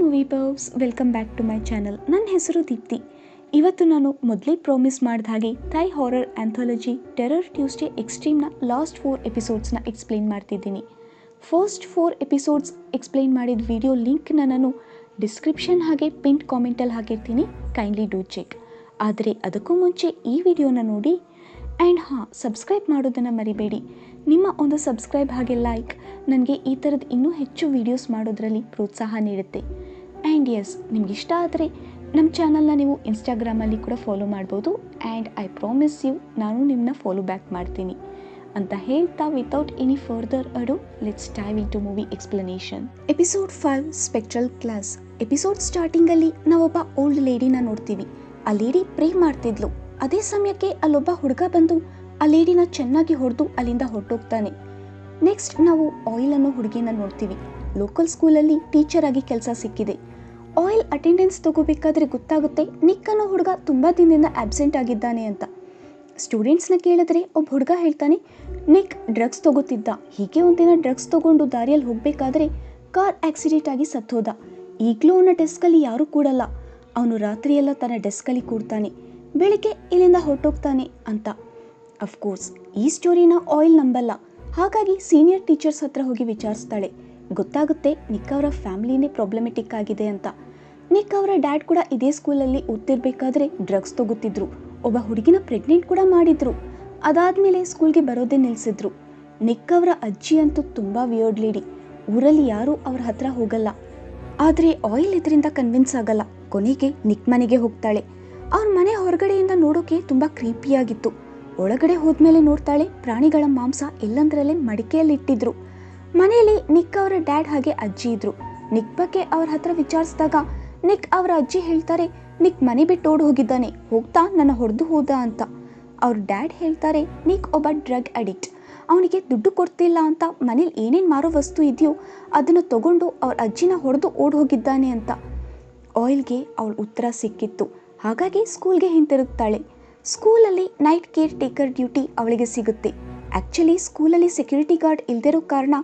Movie buffs, welcome back to my channel. ನನ್ನ ಹೆಸರು ದೀಪ್ತಿ. ಇವತ್ತು ನಾನು ಮೊದಲೇ ಪ್ರಾಮಿಸ್ ಮಾಡಿದ ಹಾಗೆ Thai horror anthology Terror Tuesday ಎಕ್ಸ್ಟ್ರೀಮ್ನ ಲಾಸ್ಟ್ 4 ಎಪಿಸೋಡ್ಸ್ನ ಎಕ್ಸ್ಪ್ಲೇನ್ ಮಾಡ್ತಿದ್ದೀನಿ. ಫಸ್ಟ್ 4 ಎಪಿಸೋಡ್ಸ್ ಎಕ್ಸ್ಪ್ಲೇನ್ ಮಾಡಿದ ವಿಡಿಯೋ ಲಿಂಕ್ನ ನಾನು ಡಿಸ್ಕ್ರಿಪ್ಷನ್ ಹಾಗೆ ಪಿನ್ ಕಾಮೆಂಟಲ್ಲಿ ಹಾಕಿರ್ತೀನಿ. Kindly do check. ಆದರೆ ಅದಕ್ಕೂ ಮುಂಚೆ ಈ ವಿಡಿಯೋನ ನೋಡಿ ಆ್ಯಂಡ್ ಸಬ್ಸ್ಕ್ರೈಬ್ ಮಾಡೋದನ್ನು ಮರಿಬೇಡಿ. ನಿಮ್ಮ ಒಂದು ಸಬ್ಸ್ಕ್ರೈಬ್ ಹಾಗೆ ಲೈಕ್ ನನಗೆ ಈ ಥರದ್ದು ಇನ್ನೂ ಹೆಚ್ಚು ವೀಡಿಯೋಸ್ ಮಾಡೋದ್ರಲ್ಲಿ ಪ್ರೋತ್ಸಾಹ ನೀಡುತ್ತೆ. ಆ್ಯಂಡ್ ಎಸ್, ನಿಮ್ಗೆ ಇಷ್ಟ ಆದರೆ ನಮ್ಮ ಚಾನಲ್ನ ನೀವು ಇನ್ಸ್ಟಾಗ್ರಾಮಲ್ಲಿ ಕೂಡ ಫಾಲೋ ಮಾಡ್ಬೋದು. ಆ್ಯಂಡ್ ಐ ಪ್ರಾಮಿಸ್ ಯು, ನಾನು ನಿಮ್ಮನ್ನ ಫಾಲೋ ಬ್ಯಾಕ್ ಮಾಡ್ತೀನಿ ಅಂತ ಹೇಳ್ತಾ without any further ado let's dive into movie explanation. Episode 5 spectral class. Episode ಸ್ಟಾರ್ಟಿಂಗಲ್ಲಿ ನಾವೊಬ್ಬ ಓಲ್ಡ್ ಲೇಡಿನ ನೋಡ್ತೀವಿ. ಆ ಲೇಡಿ ಪ್ರೇ ಮಾಡ್ತಿದ್ಲು. ಅದೇ ಸಮಯಕ್ಕೆ ಅಲ್ಲೊಬ್ಬ ಹುಡುಗ ಬಂದು ಆ ಲೇಡಿನ ಚೆನ್ನಾಗಿ ಹೊಡೆದು ಅಲ್ಲಿಂದ ಹೊರಟೋಗ್ತಾನೆ. ನೆಕ್ಸ್ಟ್ ನಾವು ಆಯಿಲ್ ಅನ್ನೋ ಹುಡುಗಿನ ನೋಡ್ತೀವಿ. ಲೋಕಲ್ ಸ್ಕೂಲಲ್ಲಿ ಟೀಚರ್ ಆಗಿ ಕೆಲಸ ಸಿಕ್ಕಿದೆ. ಆಯಿಲ್ ಅಟೆಂಡೆನ್ಸ್ ತಗೋಬೇಕಾದ್ರೆ ಗೊತ್ತಾಗುತ್ತೆ ನಿಕ್ ಅನ್ನೋ ಹುಡುಗ ತುಂಬ ದಿನದಿಂದ ಆಬ್ಸೆಂಟ್ ಆಗಿದ್ದಾನೆ ಅಂತ. ಸ್ಟೂಡೆಂಟ್ಸ್ನ ಕೇಳಿದ್ರೆ ಒಬ್ಬ ಹುಡುಗ ಹೇಳ್ತಾನೆ ನಿಕ್ ಡ್ರಗ್ಸ್ ತಗೋತಿದ್ದ. ಹೀಗೆ ಒಂದಿನ ಡ್ರಗ್ಸ್ ತಗೊಂಡು ದಾರಿಯಲ್ಲಿ ಹೋಗಬೇಕಾದ್ರೆ ಕಾರ್ ಆಕ್ಸಿಡೆಂಟ್ ಆಗಿ ಸತ್ತೋದ. ಈಗಲೂ ಅವನ ಡೆಸ್ಕಲ್ಲಿ ಯಾರೂ ಕೂಡಲ್ಲ. ಅವನು ರಾತ್ರಿಯೆಲ್ಲ ತನ್ನ ಡೆಸ್ಕಲ್ಲಿ ಕೂಡ್ತಾನೆ, ಬೆಳಿಗ್ಗೆ ಇಲ್ಲಿಂದ ಹೊರಟೋಗ್ತಾನೆ ಅಂತ. ಅಫ್ಕೋರ್ಸ್ ಈ ಸ್ಟೋರಿನ ಆಯಿಲ್ ನಂಬಲ್ಲ. ಹಾಗಾಗಿ ಸೀನಿಯರ್ ಟೀಚರ್ಸ್ ಹತ್ರ ಹೋಗಿ ವಿಚಾರಿಸ್ತಾಳೆ. ಗೊತ್ತಾಗುತ್ತೆ ನಿಕ್ ಅವರ ಫ್ಯಾಮಿಲಿನೇ ಪ್ರಾಬ್ಲಮೆಟಿಕ್ ಆಗಿದೆ ಅಂತ. ನಿಕ್ ಅವರ ಡ್ಯಾಡ್ ಕೂಡ ಇದೇ ಸ್ಕೂಲಲ್ಲಿ ಓದ್ತಿರ್ಬೇಕಾದ್ರೆ ಡ್ರಗ್ಸ್ ತಗೋತಿದ್ರು. ಒಬ್ಬ ಹುಡುಗಿನ ಪ್ರೆಗ್ನೆಂಟ್ ಕೂಡ ಮಾಡಿದ್ರು. ಅದಾದಮೇಲೆ ಸ್ಕೂಲ್ಗೆ ಬರೋದೇ ನಿಲ್ಲಿಸಿದ್ರು. ನಿಕ್ ಅವರ ಅಜ್ಜಿ ಅಂತೂ ತುಂಬ ವಿಯರ್ಡ್ ಲೇಡಿ. ಊರಲ್ಲಿ ಯಾರೂ ಅವ್ರ ಹತ್ರ ಹೋಗಲ್ಲ. ಆದರೆ ಆಯಿಲ್ ಇದರಿಂದ ಕನ್ವಿನ್ಸ್ ಆಗಲ್ಲ. ಕೊನೆಗೆ ನಿಕ್ ಮನೆಗೆ ಹೋಗ್ತಾಳೆ. ಅವ್ರ ಮನೆ ಹೊರಗಡೆಯಿಂದ ನೋಡೋಕೆ ತುಂಬ ಕ್ರೀಪಿಯಾಗಿತ್ತು. ಒಳಗಡೆ ಹೋದ್ಮೇಲೆ ನೋಡ್ತಾಳೆ ಪ್ರಾಣಿಗಳ ಮಾಂಸ ಎಲ್ಲಂದ್ರಲ್ಲೇ ಮಡಿಕೆಯಲ್ಲಿ ಇಟ್ಟಿದ್ರು. ಮನೆಯಲ್ಲಿ ನಿಕ್ ಅವರ ಡ್ಯಾಡ್ ಹಾಗೆ ಅಜ್ಜಿ ಇದ್ರು. ನಿಕ್ ಬಗ್ಗೆ ಅವ್ರ ಹತ್ರ ವಿಚಾರಿಸಿದಾಗ ನಿಕ್ ಅವರ ಅಜ್ಜಿ ಹೇಳ್ತಾರೆ ನಿಕ್ ಮನೆ ಬಿಟ್ಟು ಓಡ್ ಹೋಗಿದ್ದಾನೆ, ಹೋಗ್ತಾ ನನ್ನ ಹೊಡೆದು ಹೋದ ಅಂತ. ಅವ್ರ ಡ್ಯಾಡ್ ಹೇಳ್ತಾರೆ ನಿಕ್ ಒಬ್ಬ ಡ್ರಗ್ ಅಡಿಕ್ಟ್, ಅವನಿಗೆ ದುಡ್ಡು ಕೊಡ್ತಿಲ್ಲ ಅಂತ ಮನೇಲಿ ಏನೇನು ಮಾರೋ ವಸ್ತು ಇದೆಯೋ ಅದನ್ನು ತಗೊಂಡು ಅವ್ರ ಅಜ್ಜಿನ ಹೊಡೆದು ಓಡ್ ಹೋಗಿದ್ದಾನೆ ಅಂತ. ಆಯಿಲ್ಗೆ ಅವಳ ಉತ್ತರ ಸಿಕ್ಕಿತ್ತು. ಹಾಗಾಗಿ ಸ್ಕೂಲ್ಗೆ ಹಿಂತಿರುಗ್ತಾಳೆ. ಸ್ಕೂಲಲ್ಲಿ ನೈಟ್ ಕೇರ್ ಟೇಕರ್ ಡ್ಯೂಟಿ ಅವಳಿಗೆ ಸಿಗುತ್ತೆ. ಆ್ಯಕ್ಚುಲಿ ಸ್ಕೂಲಲ್ಲಿ ಸೆಕ್ಯೂರಿಟಿ ಗಾರ್ಡ್ ಇಲ್ದಿರೋ ಕಾರಣ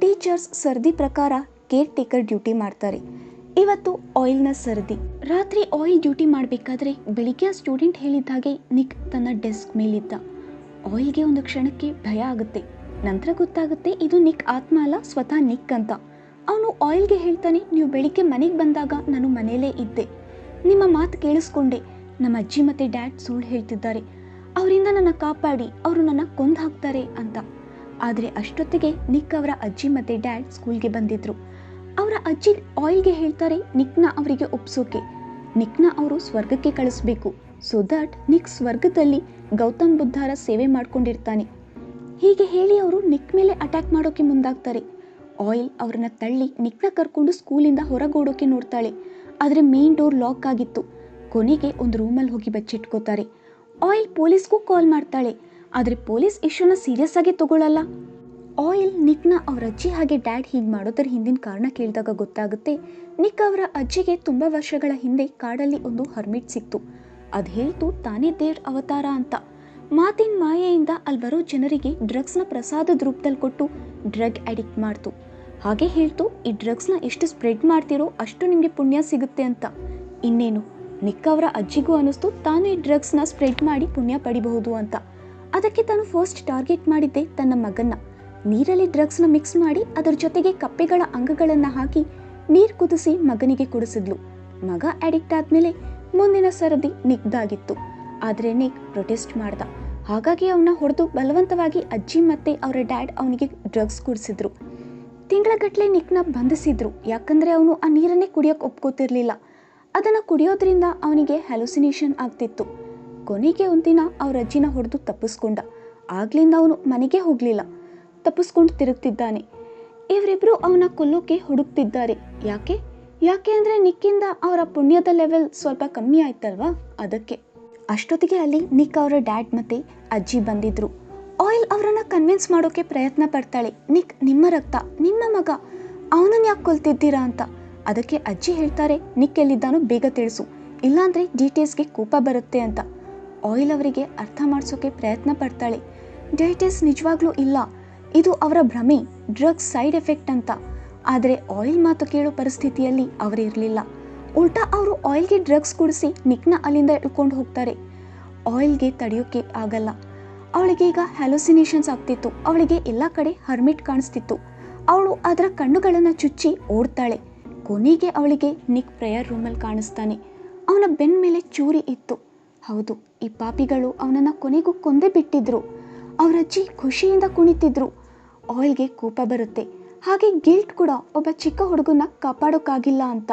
ಟೀಚರ್ಸ್ ಸರದಿ ಪ್ರಕಾರ ಕೇರ್ ಟೇಕರ್ ಡ್ಯೂಟಿ ಮಾಡ್ತಾರೆ. ಇವತ್ತು ಆಯಿಲ್ನ ಸರದಿ. ರಾತ್ರಿ ಆಯಿಲ್ ಡ್ಯೂಟಿ ಮಾಡಬೇಕಾದ್ರೆ ಬೆಳಿಗ್ಗೆ ಆ ಸ್ಟೂಡೆಂಟ್ ಹೇಳಿದ ಹಾಗೆ ನಿಕ್ ತನ್ನ ಡೆಸ್ಕ್ ಮೇಲಿದ್ದ. ಆಯಿಲ್ಗೆ ಒಂದು ಕ್ಷಣಕ್ಕೆ ಭಯ ಆಗುತ್ತೆ. ನಂತರ ಗೊತ್ತಾಗುತ್ತೆ ಇದು ನಿಕ್ ಆತ್ಮ ಅಲ್ಲ, ಸ್ವತಃ ನಿಕ್ ಅಂತ. ಅವನು ಆಯಿಲ್ಗೆ ಹೇಳ್ತಾನೆ ನೀವು ಬೆಳಿಗ್ಗೆ ಮನೆಗೆ ಬಂದಾಗ ನಾನು ಮನೆಯಲ್ಲೇ ಇದ್ದೆ, ನಿಮ್ಮ ಮಾತು ಕೇಳಿಸ್ಕೊಂಡೆ. ನಮ್ಮ ಅಜ್ಜಿ ಮತ್ತು ಡ್ಯಾಡ್ ಸುಳ್ಳು ಹೇಳ್ತಿದ್ದಾರೆ, ಅವರಿಂದ ನನ್ನ ಕಾಪಾಡಿ, ಅವರು ನನ್ನ ಕೊಂದು ಹಾಕ್ತಾರೆ ಅಂತ. ಆದರೆ ಅಷ್ಟೊತ್ತಿಗೆ ನಿಕ್ ಅವರ ಅಜ್ಜಿ ಮತ್ತು ಡ್ಯಾಡ್ ಸ್ಕೂಲ್ಗೆ ಬಂದಿದ್ರು. ಅವರ ಅಜ್ಜಿ ಆಯಿಲ್ಗೆ ಹೇಳ್ತಾರೆ ನಿಕ್ನ ಅವರಿಗೆ ಒಪ್ಸೋಕೆ, ನಿಕ್ನ ಅವರು ಸ್ವರ್ಗಕ್ಕೆ ಕಳಿಸ್ಬೇಕು. ಸೊ ದಟ್ ನಿಕ್ ಸ್ವರ್ಗದಲ್ಲಿ ಗೌತಮ್ ಬುದ್ಧರ ಸೇವೆ ಮಾಡ್ಕೊಂಡಿರ್ತಾನೆ. ಹೀಗೆ ಹೇಳಿ ಅವರು ನಿಕ್ ಮೇಲೆ ಅಟ್ಯಾಕ್ ಮಾಡೋಕೆ ಮುಂದಾಗ್ತಾರೆ. ಆಯಿಲ್ ಅವ್ರನ್ನ ತಳ್ಳಿ ನಿಕ್ನ ಕರ್ಕೊಂಡು ಸ್ಕೂಲಿಂದ ಹೊರಗೋಡೋಕೆ ನೋಡ್ತಾಳೆ. ಆದರೆ ಮೇನ್ ಡೋರ್ ಲಾಕ್ ಆಗಿತ್ತು. ಕೊನೆಗೆ ಒಂದು ರೂಮಲ್ಲಿ ಹೋಗಿ ಬಚ್ಚಿಟ್ಕೋತಾರೆ. ಆಯಿಲ್ ಪೊಲೀಸ್ಗೂ ಕಾಲ್ ಮಾಡ್ತಾಳೆ. ಆದರೆ ಪೊಲೀಸ್ ಇಶ್ಯೂನ ಸೀರಿಯಸ್ ಆಗಿ ತಗೊಳ್ಳಲ್ಲ. ಆಯಿಲ್ ನಿಕ್ನ ಅವ್ರ ಅಜ್ಜಿ ಹಾಗೆ ಡ್ಯಾಡ್ ಹೀಗೆ ಮಾಡೋದ್ರ ಹಿಂದಿನ ಕಾರಣ ಕೇಳಿದಾಗ ಗೊತ್ತಾಗುತ್ತೆ ನಿಕ್ ಅವರ ಅಜ್ಜಿಗೆ ತುಂಬ ವರ್ಷಗಳ ಹಿಂದೆ ಕಾಡಲ್ಲಿ ಒಂದು ಹರ್ಮಿಟ್ ಸಿಕ್ತು. ಅದು ಹೇಳ್ತು ತಾನೇ ದೇವ್ರ ಅವತಾರ ಅಂತ. ಮಾತಿನ ಮಾಯೆಯಿಂದ ಅಲ್ಲಿ ಬರೋ ಜನರಿಗೆ ಡ್ರಗ್ಸ್ನ ಪ್ರಸಾದದ ರೂಪದಲ್ಲಿ ಕೊಟ್ಟು ಡ್ರಗ್ ಅಡಿಕ್ಟ್ ಮಾಡ್ತು. ಹಾಗೆ ಹೇಳ್ತು ಈ ಡ್ರಗ್ಸ್ನ ಎಷ್ಟು ಸ್ಪ್ರೆಡ್ ಮಾಡ್ತಿರೋ ಅಷ್ಟು ನಿಮಗೆ ಪುಣ್ಯ ಸಿಗುತ್ತೆ ಅಂತ. ಇನ್ನೇನು ನಿಕ್ ಅವರ ಅಜ್ಜಿಗೂ ಅನ್ನಿಸ್ತು ತಾನು ಈ ಡ್ರಗ್ಸ್ನ ಸ್ಪ್ರೆಡ್ ಮಾಡಿ ಪುಣ್ಯ ಪಡಿಬಹುದು ಅಂತ. ಅದಕ್ಕೆ ತಾನು ಫಸ್ಟ್ ಟಾರ್ಗೆಟ್ ಮಾಡಿದ್ದೆ ತನ್ನ ಮಗನ್ನ. ನೀರಲ್ಲಿ ಡ್ರಗ್ಸ್ನ ಮಿಕ್ಸ್ ಮಾಡಿ ಅದರ ಜೊತೆಗೆ ಕಪ್ಪೆಗಳ ಅಂಗಗಳನ್ನು ಹಾಕಿ ನೀರು ಕುದಿಸಿ ಮಗನಿಗೆ ಕುಡಿಸಿದ್ಲು. ಮಗ ಅಡಿಕ್ಟ್ ಆದಮೇಲೆ ಮುಂದಿನ ಸರದಿ ನಿಕ್ದಾಗಿತ್ತು. ಆದರೆ ನಿಕ್ ಪ್ರೊಟೆಸ್ಟ್ ಮಾಡ್ದ. ಹಾಗಾಗಿ ಅವನ್ನ ಹೊಡೆದು ಬಲವಂತವಾಗಿ ಅಜ್ಜಿ ಮತ್ತು ಅವರ ಡ್ಯಾಡ್ ಅವನಿಗೆ ಡ್ರಗ್ಸ್ ಕುಡಿಸಿದ್ರು. ತಿಂಗಳಗಟ್ಟಲೆ ನಿಕ್ನ ಬಂಧಿಸಿದ್ರು. ಯಾಕಂದರೆ ಅವನು ಆ ನೀರನ್ನೇ ಕುಡಿಯೋಕೆ ಒಪ್ಕೋತಿರ್ಲಿಲ್ಲ. ಅದನ್ನು ಕುಡಿಯೋದ್ರಿಂದ ಅವನಿಗೆ ಹ್ಯಾಲುಸಿನೇಷನ್ ಆಗ್ತಿತ್ತು. ಕೊನೆಗೆ ಒಂದಿನ ಅವ್ರ ಅಜ್ಜಿನ ಹೊಡೆದು ತಪ್ಪಿಸ್ಕೊಂಡ. ಆಗ್ಲಿಂದ ಅವನು ಮನೆಗೆ ಹೋಗಲಿಲ್ಲ, ತಪ್ಪಿಸ್ಕೊಂಡು ತಿರುಗ್ತಿದ್ದಾನೆ. ಇವರಿಬ್ಬರು ಅವನ ಕೊಲ್ಲೋಕೆ ಹುಡುಕ್ತಿದ್ದಾರೆ. ಯಾಕೆ ಅಂದರೆ ನಿಕ್ಕಿಂದ ಅವರ ಪುಣ್ಯದ ಲೆವೆಲ್ ಸ್ವಲ್ಪ ಕಮ್ಮಿ ಆಯ್ತಲ್ವಾ, ಅದಕ್ಕೆ. ಅಷ್ಟೊತ್ತಿಗೆ ಅಲ್ಲಿ ನಿಕ್ ಅವರ ಡ್ಯಾಡ್ ಮತ್ತು ಅಜ್ಜಿ ಬಂದಿದ್ರು. ಆಯಿಲ್ ಅವರನ್ನ ಕನ್ವಿನ್ಸ್ ಮಾಡೋಕೆ ಪ್ರಯತ್ನ ಪಡ್ತಾಳೆ. ನಿಕ್ ನಿಮ್ಮ ರಕ್ತ, ನಿಮ್ಮ ಮಗ, ಅವನನ್ನು ಯಾಕೆ ಕೊಲ್ತಿದ್ದೀರಾ ಅಂತ. ಅದಕ್ಕೆ ಅಜ್ಜಿ ಹೇಳ್ತಾರೆ ನಿಕ್ ಎಲ್ಲಿದ್ದಾನೋ ಬೇಗ ತಿಳಿಸು, ಇಲ್ಲಾಂದರೆ ಡೀಟೇಲ್ಸ್ಗೆ ಕೋಪ ಬರುತ್ತೆ ಅಂತ. ಆಯಿಲ್ ಅವರಿಗೆ ಅರ್ಥ ಮಾಡಿಸೋಕೆ ಪ್ರಯತ್ನ ಪಡ್ತಾಳೆ. ಡೀಟೇಲ್ಸ್ ನಿಜವಾಗ್ಲೂ ಇಲ್ಲ, ಇದು ಅವರ ಭ್ರಮೆ, ಡ್ರಗ್ಸ್ ಸೈಡ್ ಎಫೆಕ್ಟ್ ಅಂತ. ಆದರೆ ಆಯಿಲ್ ಮಾತು ಕೇಳೋ ಪರಿಸ್ಥಿತಿಯಲ್ಲಿ ಅವರಿರಲಿಲ್ಲ. ಉಲ್ಟಾ ಅವರು ಆಯಿಲ್ಗೆ ಡ್ರಗ್ಸ್ ಕುಡಿಸಿ ನಿಕ್ನ ಅಲ್ಲಿಂದ ಎಳ್ಕೊಂಡು ಹೋಗ್ತಾರೆ. ಆಯಿಲ್ಗೆ ತಡೆಯೋಕೆ ಆಗಲ್ಲ. ಅವಳಿಗೆ ಈಗ ಹ್ಯಾಲೋಸಿನೇಷನ್ಸ್ ಆಗ್ತಿತ್ತು. ಅವಳಿಗೆ ಎಲ್ಲ ಕಡೆ ಹರ್ಮಿಟ್ ಕಾಣಿಸ್ತಿತ್ತು. ಅವಳು ಅದರ ಕಣ್ಣುಗಳನ್ನು ಚುಚ್ಚಿ ಓಡ್ತಾಳೆ. ಕೊನೆಗೆ ಅವಳಿಗೆ ನಿಕ್ ಪ್ರೇಯರ್ ರೂಮಲ್ಲಿ ಕಾಣಿಸ್ತಾನೆ. ಅವನ ಬೆನ್ನ ಮೇಲೆ ಚೂರಿ ಇತ್ತು. ಹೌದು, ಈ ಪಾಪಿಗಳು ಅವನನ್ನು ಕೊನೆಗೂ ಕೊಂದೇ ಬಿಟ್ಟಿದ್ರು. ಅವರಜ್ಜಿ ಖುಷಿಯಿಂದ ಕುಣಿತಿದ್ರು. ಆಯಿಲ್ಗೆ ಕೋಪ ಬರುತ್ತೆ. ಹಾಗೆ ಗಿಲ್ಟ್ ಕೂಡ, ಒಬ್ಬ ಚಿಕ್ಕ ಹುಡುಗನ ಕಾಪಾಡೋಕ್ಕಾಗಿಲ್ಲ ಅಂತ.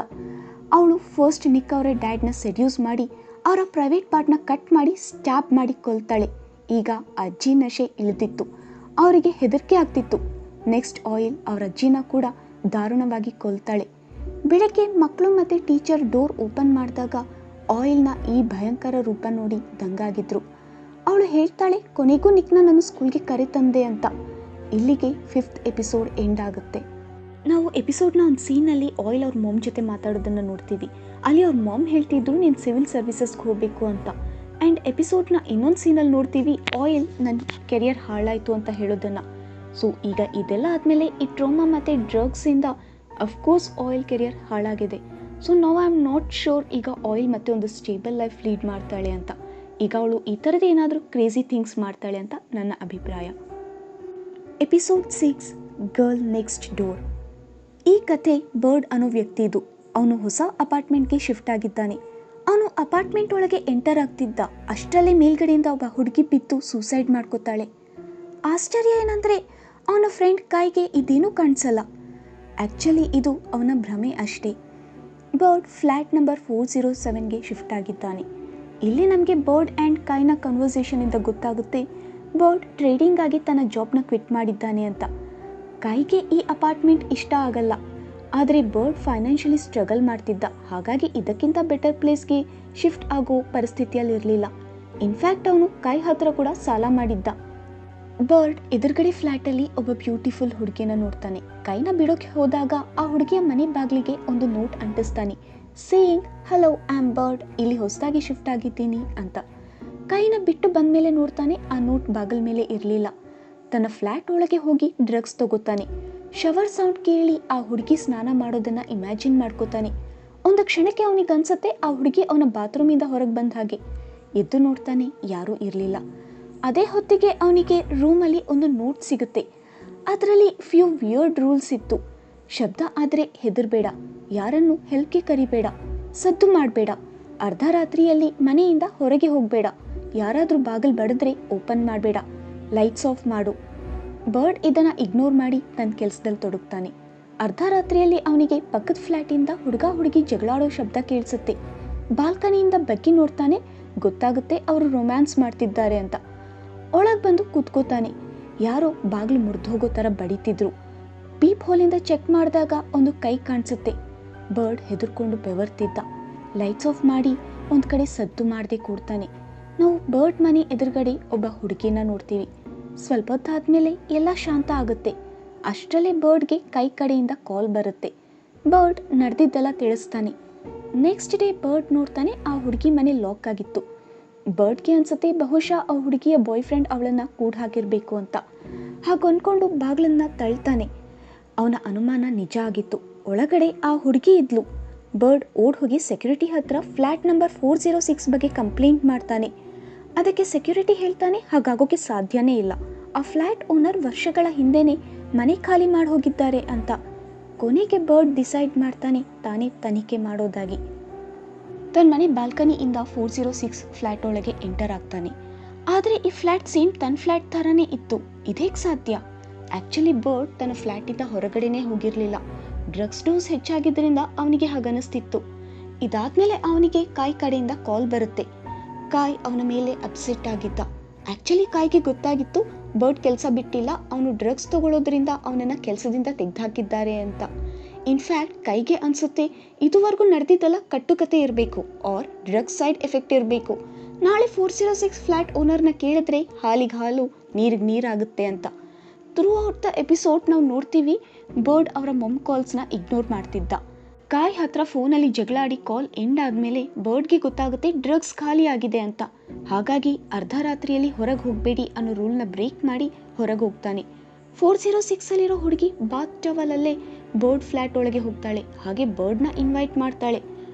ಅವಳು ಫಸ್ಟ್ ನಿಕ್ ಅವರ ಡ್ಯಾಡ್ನ ಸೆಡ್ಯೂಸ್ ಮಾಡಿ ಅವರ ಪ್ರೈವೇಟ್ ಪಾರ್ಟ್ನ ಕಟ್ ಮಾಡಿ ಸ್ಟ್ಯಾಬ್ ಮಾಡಿ ಕೊಲ್ತಾಳೆ. ಈಗ ಅಜ್ಜಿ ನಶೆ ಇಳಿದಿತ್ತು. ಅವರಿಗೆ ಹೆದರಿಕೆ ಆಗ್ತಿತ್ತು. ನೆಕ್ಸ್ಟ್ ಆಯಿಲ್ ಅವರ ಅಜ್ಜಿನ ಕೂಡ ದಾರುಣವಾಗಿ ಕೊಲ್ತಾಳೆ. ಬೆಳಗ್ಗೆ ಮಕ್ಕಳು ಮತ್ತು ಟೀಚರ್ ಡೋರ್ ಓಪನ್ ಮಾಡಿದಾಗ ಆಯಿಲ್ನ ಈ ಭಯಂಕರ ರೂಪ ನೋಡಿ ದಂಗಾಗಿದ್ರು. ಅವಳು ಹೇಳ್ತಾಳೆ, ಕೊನೆಗೂ ನಿಕ್ನ ನಾನು ಸ್ಕೂಲ್ಗೆ ಕರೆತಂದೆ ಅಂತ. ಇಲ್ಲಿಗೆ 5th ಎಪಿಸೋಡ್ ಎಂಡ್ ಆಗುತ್ತೆ. ನಾವು ಎಪಿಸೋಡ್ನ ಒಂದು ಸೀನಲ್ಲಿ ಆಯಿಲ್ ಅವ್ರ ಮಾಮ್ ಜೊತೆ ಮಾತಾಡೋದನ್ನು ನೋಡ್ತೀವಿ. ಅಲ್ಲಿ ಅವ್ರ ಮಾಮ್ ಹೇಳ್ತಿದ್ರು, ನೀನು ಸಿವಿಲ್ ಸರ್ವಿಸಸ್ಗೆ ಹೋಗಬೇಕು ಅಂತ. ಆ್ಯಂಡ್ ಎಪಿಸೋಡ್ನ ಇನ್ನೊಂದು ಸೀನಲ್ಲಿ ನೋಡ್ತೀವಿ, ಆಯಿಲ್ ನನ್ನ ಕೆರಿಯರ್ ಹಾಳಾಯಿತು ಅಂತ ಹೇಳೋದನ್ನು. ಸೊ ಈಗ ಇದೆಲ್ಲ ಆದಮೇಲೆ ಈ ಟ್ರೋಮಾ ಮತ್ತು ಡ್ರಗ್ಸಿಂದ ಅಫ್ಕೋರ್ಸ್ ಆಯಿಲ್ ಕೆರಿಯರ್ ಹಾಳಾಗಿದೆ. ಸೊ ನಾವು ಐ ಆಮ್ ನಾಟ್ ಶೋರ್ ಈಗ ಆಯಿಲ್ ಮತ್ತೆ ಒಂದು ಸ್ಟೇಬಲ್ ಲೈಫ್ ಲೀಡ್ ಮಾಡ್ತಾಳೆ ಅಂತ. ಈಗ ಅವಳು ಈ ಥರದ್ದು ಏನಾದರೂ ಕ್ರೇಜಿ ಥಿಂಗ್ಸ್ ಮಾಡ್ತಾಳೆ ಅಂತ ನನ್ನ ಅಭಿಪ್ರಾಯ. Episode 6 girl next door. ಈ ಕಥೆ ಬರ್ಡ್ ಅನ್ನೋ ವ್ಯಕ್ತಿದು. ಅವನು ಹೊಸ ಅಪಾರ್ಟ್ಮೆಂಟ್ಗೆ ಶಿಫ್ಟ್ ಆಗಿದ್ದಾನೆ. ಅವನು ಅಪಾರ್ಟ್ಮೆಂಟ್ ಒಳಗೆ ಎಂಟರ್ ಆಗ್ತಿದ್ದ ಅಷ್ಟರಲ್ಲೇ ಮೇಲ್ಗಡೆಯಿಂದ ಒಬ್ಬ ಹುಡುಗಿ ಬಿದ್ದು ಸೂಸೈಡ್ ಮಾಡ್ಕೋತಾಳೆ. ಆಶ್ಚರ್ಯ ಏನಂದರೆ ಅವನ ಫ್ರೆಂಡ್ ಕಾಯ್ಗೆ ಇದೇನೂ ಕಾಣಿಸಲ್ಲ. ಆ್ಯಕ್ಚುಲಿ ಇದು ಅವನ ಭ್ರಮೆ ಅಷ್ಟೇ. ಬರ್ಡ್ ಫ್ಲ್ಯಾಟ್ ನಂಬರ್ 407ಗೆ ಶಿಫ್ಟ್ ಆಗಿದ್ದಾನೆ. ಇಲ್ಲಿ ನಮಗೆ ಬರ್ಡ್ ಆ್ಯಂಡ್ ಕಾಯ್ನ ಕನ್ವರ್ಸೇಷನಿಂದ ಗೊತ್ತಾಗುತ್ತೆ ಬರ್ಡ್ ಟ್ರೇಡಿಂಗ್ ಆಗಿ ತನ್ನ ಜಾಬ್ನ ಕ್ವಿಟ್ ಮಾಡಿದ್ದಾನೆ ಅಂತ. ಕಾಯ್ಗೆ ಈ ಅಪಾರ್ಟ್ಮೆಂಟ್ ಇಷ್ಟ ಆಗಲ್ಲ. ಆದರೆ ಬರ್ಡ್ ಫೈನಾನ್ಷಿಯಲಿ ಸ್ಟ್ರಗಲ್ ಮಾಡ್ತಿದ್ದ. ಹಾಗಾಗಿ ಇದಕ್ಕಿಂತ ಬೆಟರ್ ಪ್ಲೇಸ್ಗೆ ಶಿಫ್ಟ್ ಆಗೋ ಪರಿಸ್ಥಿತಿಯಲ್ಲಿರಲಿಲ್ಲ. ಇನ್ಫ್ಯಾಕ್ಟ್ ಅವನು ಕಾಯ್ ಹತ್ರ ಕೂಡ ಸಾಲ ಮಾಡಿದ್ದ. ಬರ್ಡ್ ಎದುರುಗಡೆ ಫ್ಲ್ಯಾಟಲ್ಲಿ ಒಬ್ಬ ಬ್ಯೂಟಿಫುಲ್ ಹುಡುಗಿನ ನೋಡ್ತಾನೆ. ಕೈನ ಬಿಡೋಕೆ ಹೋದಾಗ ಆ ಹುಡುಗಿಯ ಮನೆ ಬಾಗಿಲಿಗೆ ಒಂದು ನೋಟ್ ಅಂಟಿಸ್ತಾನೆ, saying hello I am Bird, ಇಲ್ಲಿ ಹೊಸದಾಗಿ ಶಿಫ್ಟ್ ಆಗಿದ್ದೀನಿ ಅಂತ. ಕೈನ ಬಿಟ್ಟು ಬಂದ ಮೇಲೆ ನೋಡ್ತಾನೆ, ಆ ನೋಟ್ ಬಾಗಿಲ ಮೇಲೆ ಇರಲಿಲ್ಲ. ತನ್ನ ಫ್ಲ್ಯಾಟ್ ಒಳಗೆ ಹೋಗಿ ಡ್ರಗ್ಸ್ ತಗೋತಾನೆ. ಶವರ್ ಸೌಂಡ್ ಕೇಳಿ ಆ ಹುಡುಗಿ ಸ್ನಾನ ಮಾಡೋದನ್ನು ಇಮ್ಯಾಜಿನ್ ಮಾಡ್ಕೋತಾನೆ. ಒಂದು ಕ್ಷಣಕ್ಕೆ ಅವನಿಗೆ ಅನ್ಸುತ್ತೆ ಆ ಹುಡುಗಿ ಅವನ ಬಾತ್ರೂಮಿಂದ ಹೊರಗೆ ಬಂದ ಹಾಗೆ. ಎದ್ದು ನೋಡ್ತಾನೆ, ಯಾರೂ ಇರಲಿಲ್ಲ. ಅದೇ ಹೊತ್ತಿಗೆ ಅವನಿಗೆ ರೂಮಲ್ಲಿ ಒಂದು ನೋಟ್ ಸಿಗುತ್ತೆ. ಅದರಲ್ಲಿ ಫ್ಯೂ ವಿಯರ್ಡ್ ರೂಲ್ಸ್ ಇತ್ತು. ಶಬ್ದ ಆದರೆ ಹೆದರಬೇಡ, ಯಾರನ್ನು ಹೆಲ್ಪ್ಗೆ ಕರಿಬೇಡ, ಸದ್ದು ಮಾಡಬೇಡ, ಅರ್ಧ ರಾತ್ರಿಯಲ್ಲಿ ಮನೆಯಿಂದ ಹೊರಗೆ ಹೋಗಬೇಡ, ಯಾರಾದರೂ ಬಾಗಿಲು ಬಡಿದ್ರೆ ಓಪನ್ ಮಾಡಬೇಡ, ಲೈಟ್ಸ್ ಆಫ್ ಮಾಡು. ಬರ್ಡ್ ಇದನ್ನು ಇಗ್ನೋರ್ ಮಾಡಿ ತನ್ನ ಕೆಲಸದಲ್ಲಿ ತೊಡಗ್ತಾನೆ. ಅರ್ಧ ರಾತ್ರಿಯಲ್ಲಿ ಅವನಿಗೆ ಪಕ್ಕದ ಫ್ಲ್ಯಾಟಿಂದ ಹುಡುಗ ಹುಡುಗಿ ಜಗಳಾಡೋ ಶಬ್ದ ಕೇಳಿಸುತ್ತೆ. ಬಾಲ್ಕನಿಯಿಂದ ಬಗ್ಗಿ ನೋಡ್ತಾನೆ. ಗೊತ್ತಾಗುತ್ತೆ ಅವರು ರೊಮ್ಯಾನ್ಸ್ ಮಾಡ್ತಿದ್ದಾರೆ ಅಂತ. ಒಳಗೆ ಬಂದು ಕೂತ್ಕೋತಾನೆ. ಯಾರೋ ಬಾಗಿಲು ಮುರಿದು ಹೋಗೋ ಥರ ಬಡಿತಿದ್ರು. ಪೀಪ್ ಹೋಲಿಂದ ಚೆಕ್ ಮಾಡಿದಾಗ ಒಂದು ಕೈ ಕಾಣಿಸುತ್ತೆ. ಬರ್ಡ್ ಹೆದರ್ಕೊಂಡು ಬೆವರ್ತಿದ್ದ. ಲೈಟ್ಸ್ ಆಫ್ ಮಾಡಿ ಒಂದು ಕಡೆ ಸದ್ದು ಮಾಡದೆ ಕೂಡ್ತಾನೆ. ನಾವು ಬರ್ಡ್ ಮನೆ ಎದುರುಗಡೆ ಒಬ್ಬ ಹುಡುಗಿನ ನೋಡ್ತೀವಿ. ಸ್ವಲ್ಪ ಹೊತ್ತಾದ್ಮೇಲೆ ಎಲ್ಲ ಶಾಂತ ಆಗುತ್ತೆ. ಅಷ್ಟರಲ್ಲೇ ಬರ್ಡ್ಗೆ ಕೈ ಕಡೆಯಿಂದ ಕಾಲ್ ಬರುತ್ತೆ. ಬರ್ಡ್ ನಡೆದಿದ್ದೆಲ್ಲ ತಿಳಿಸ್ತಾನೆ. ನೆಕ್ಸ್ಟ್ ಡೇ ಬರ್ಡ್ ನೋಡ್ತಾನೆ, ಆ ಹುಡುಗಿ ಮನೆ ಲಾಕ್ ಆಗಿತ್ತು. ಬರ್ಡ್ಗೆ ಅನ್ಸುತ್ತೆ ಬಹುಶಃ ಆ ಹುಡುಗಿಯ ಬಾಯ್ ಫ್ರೆಂಡ್ ಅವಳನ್ನು ಕೂಡ ಹಾಕಿರಬೇಕು ಅಂತ. ಹಾಗನ್ಕೊಂಡು ಬಾಗಿಲನ್ನು ತಳ್ತಾನೆ. ಅವನ ಅನುಮಾನ ನಿಜ ಆಗಿತ್ತು. ಒಳಗಡೆ ಆ ಹುಡುಗಿ ಇದ್ಲು. ಬರ್ಡ್ ಓಡ್ ಹೋಗಿ ಸೆಕ್ಯೂರಿಟಿ ಹತ್ರ ಫ್ಲ್ಯಾಟ್ ನಂಬರ್ 406 ಬಗ್ಗೆ ಕಂಪ್ಲೇಂಟ್ ಮಾಡ್ತಾನೆ. ಅದಕ್ಕೆ ಸೆಕ್ಯೂರಿಟಿ ಹೇಳ್ತಾನೆ ಹಾಗಾಗೋಕೆ ಸಾಧ್ಯನೇ ಇಲ್ಲ. ಆ ಫ್ಲ್ಯಾಟ್ ಓನರ್ ವರ್ಷಗಳ ಹಿಂದೆನೇ ಮನೆ ಖಾಲಿ ಮಾಡಿ ಹೋಗಿದ್ದಾರೆ ಅಂತ. ಕೊನೆಗೆ ಬರ್ಡ್ ಡಿಸೈಡ್ ಮಾಡ್ತಾನೆ ತಾನೇ ತನಿಖೆ ಮಾಡೋದಾಗಿ. ತನ್ನ ಮನೆ ಬಾಲ್ಕನಿಯಿಂದ 406 ಫ್ಲ್ಯಾಟ್ ಒಳಗೆ ಎಂಟರ್ ಆಗ್ತಾನೆ. ಆದರೆ ಈ ಫ್ಲ್ಯಾಟ್ ಸೇಮ್ ತನ್ನ ಫ್ಲ್ಯಾಟ್ ಥರನೇ ಇತ್ತು. ಇದೇಗೆ ಸಾಧ್ಯ? ಆ್ಯಕ್ಚುಲಿ ಬರ್ಡ್ ತನ್ನ ಫ್ಲ್ಯಾಟಿಂದ ಹೊರಗಡೆನೇ ಹೋಗಿರಲಿಲ್ಲ. ಡ್ರಗ್ಸ್ ಡೋಸ್ ಹೆಚ್ಚಾಗಿದ್ದರಿಂದ ಅವನಿಗೆ ಹಾಗನಿಸ್ತಿತ್ತು. ಇದಾದ್ಮೇಲೆ ಅವನಿಗೆ ಕಾಯ್ ಕಡೆಯಿಂದ ಕಾಲ್ ಬರುತ್ತೆ. ಕಾಯ್ ಅವನ ಮೇಲೆ ಅಪ್ಸೆಟ್ ಆಗಿದ್ದ. ಆ್ಯಕ್ಚುಲಿ ಕಾಯ್ಗೆ ಗೊತ್ತಾಗಿತ್ತು ಬರ್ಡ್ ಕೆಲಸ ಬಿಟ್ಟಿಲ್ಲ, ಅವನು ಡ್ರಗ್ಸ್ ತಗೊಳ್ಳೋದ್ರಿಂದ ಅವನನ್ನು ಕೆಲಸದಿಂದ ತೆಗೆದುಹಾಕಿದ್ದಾರೆ ಅಂತ. ಇನ್ಫ್ಯಾಕ್ಟ್ ಕೈಗೆ ಅನಿಸುತ್ತೆ ಇದುವರೆಗೂ ನಡೆದಿದ್ದೆಲ್ಲ ಕಟ್ಟುಕತೆ ಇರಬೇಕು ಆರ್ ಡ್ರಗ್ಸ್ ಸೈಡ್ ಎಫೆಕ್ಟ್ ಇರಬೇಕು. ನಾಳೆ 406 ಫ್ಲ್ಯಾಟ್ ಓನರ್ನ ಕೇಳಿದ್ರೆ ಹಾಲಿಗೆ ಹಾಲು ನೀರಿಗೆ ನೀರಾಗುತ್ತೆ ಅಂತ. ಥ್ರೂ ಔಟ್ ದ ಎಪಿಸೋಡ್ ನಾವು ನೋಡ್ತೀವಿ ಬರ್ಡ್ ಅವರ ಮೊಮ್ ಕಾಲ್ಸ್ನ ಇಗ್ನೋರ್ ಮಾಡ್ತಿದ್ದ. ಕಾಯ್ ಹತ್ರ ಫೋನಲ್ಲಿ ಜಗಳಾಡಿ ಕಾಲ್ ಎಂಡ್ ಆದಮೇಲೆ ಬರ್ಡ್ಗೆ ಗೊತ್ತಾಗುತ್ತೆ ಡ್ರಗ್ಸ್ ಖಾಲಿ ಆಗಿದೆ ಅಂತ. ಹಾಗಾಗಿ ಅರ್ಧ ರಾತ್ರಿಯಲ್ಲಿ ಹೊರಗೆ ಹೋಗಬೇಡಿ ಅನ್ನೋ ರೂಲ್ನ ಬ್ರೇಕ್ ಮಾಡಿ ಹೊರಗೆ ಹೋಗ್ತಾನೆ. 406 ಅಲ್ಲಿರೋ ಹುಡುಗಿ ಬಾತ್ ಟವಲಲ್ಲೇ ಬರ್ಡ್ ಫ್ಲ್ಯಾಟ್ ಒಳಗೆ ಹೋಗ್ತಾಳೆ, ಹಾಗೆ ಬರ್ಡ್ನ ಇನ್ವೈಟ್ ಮಾಡ್ತಾಳೆ.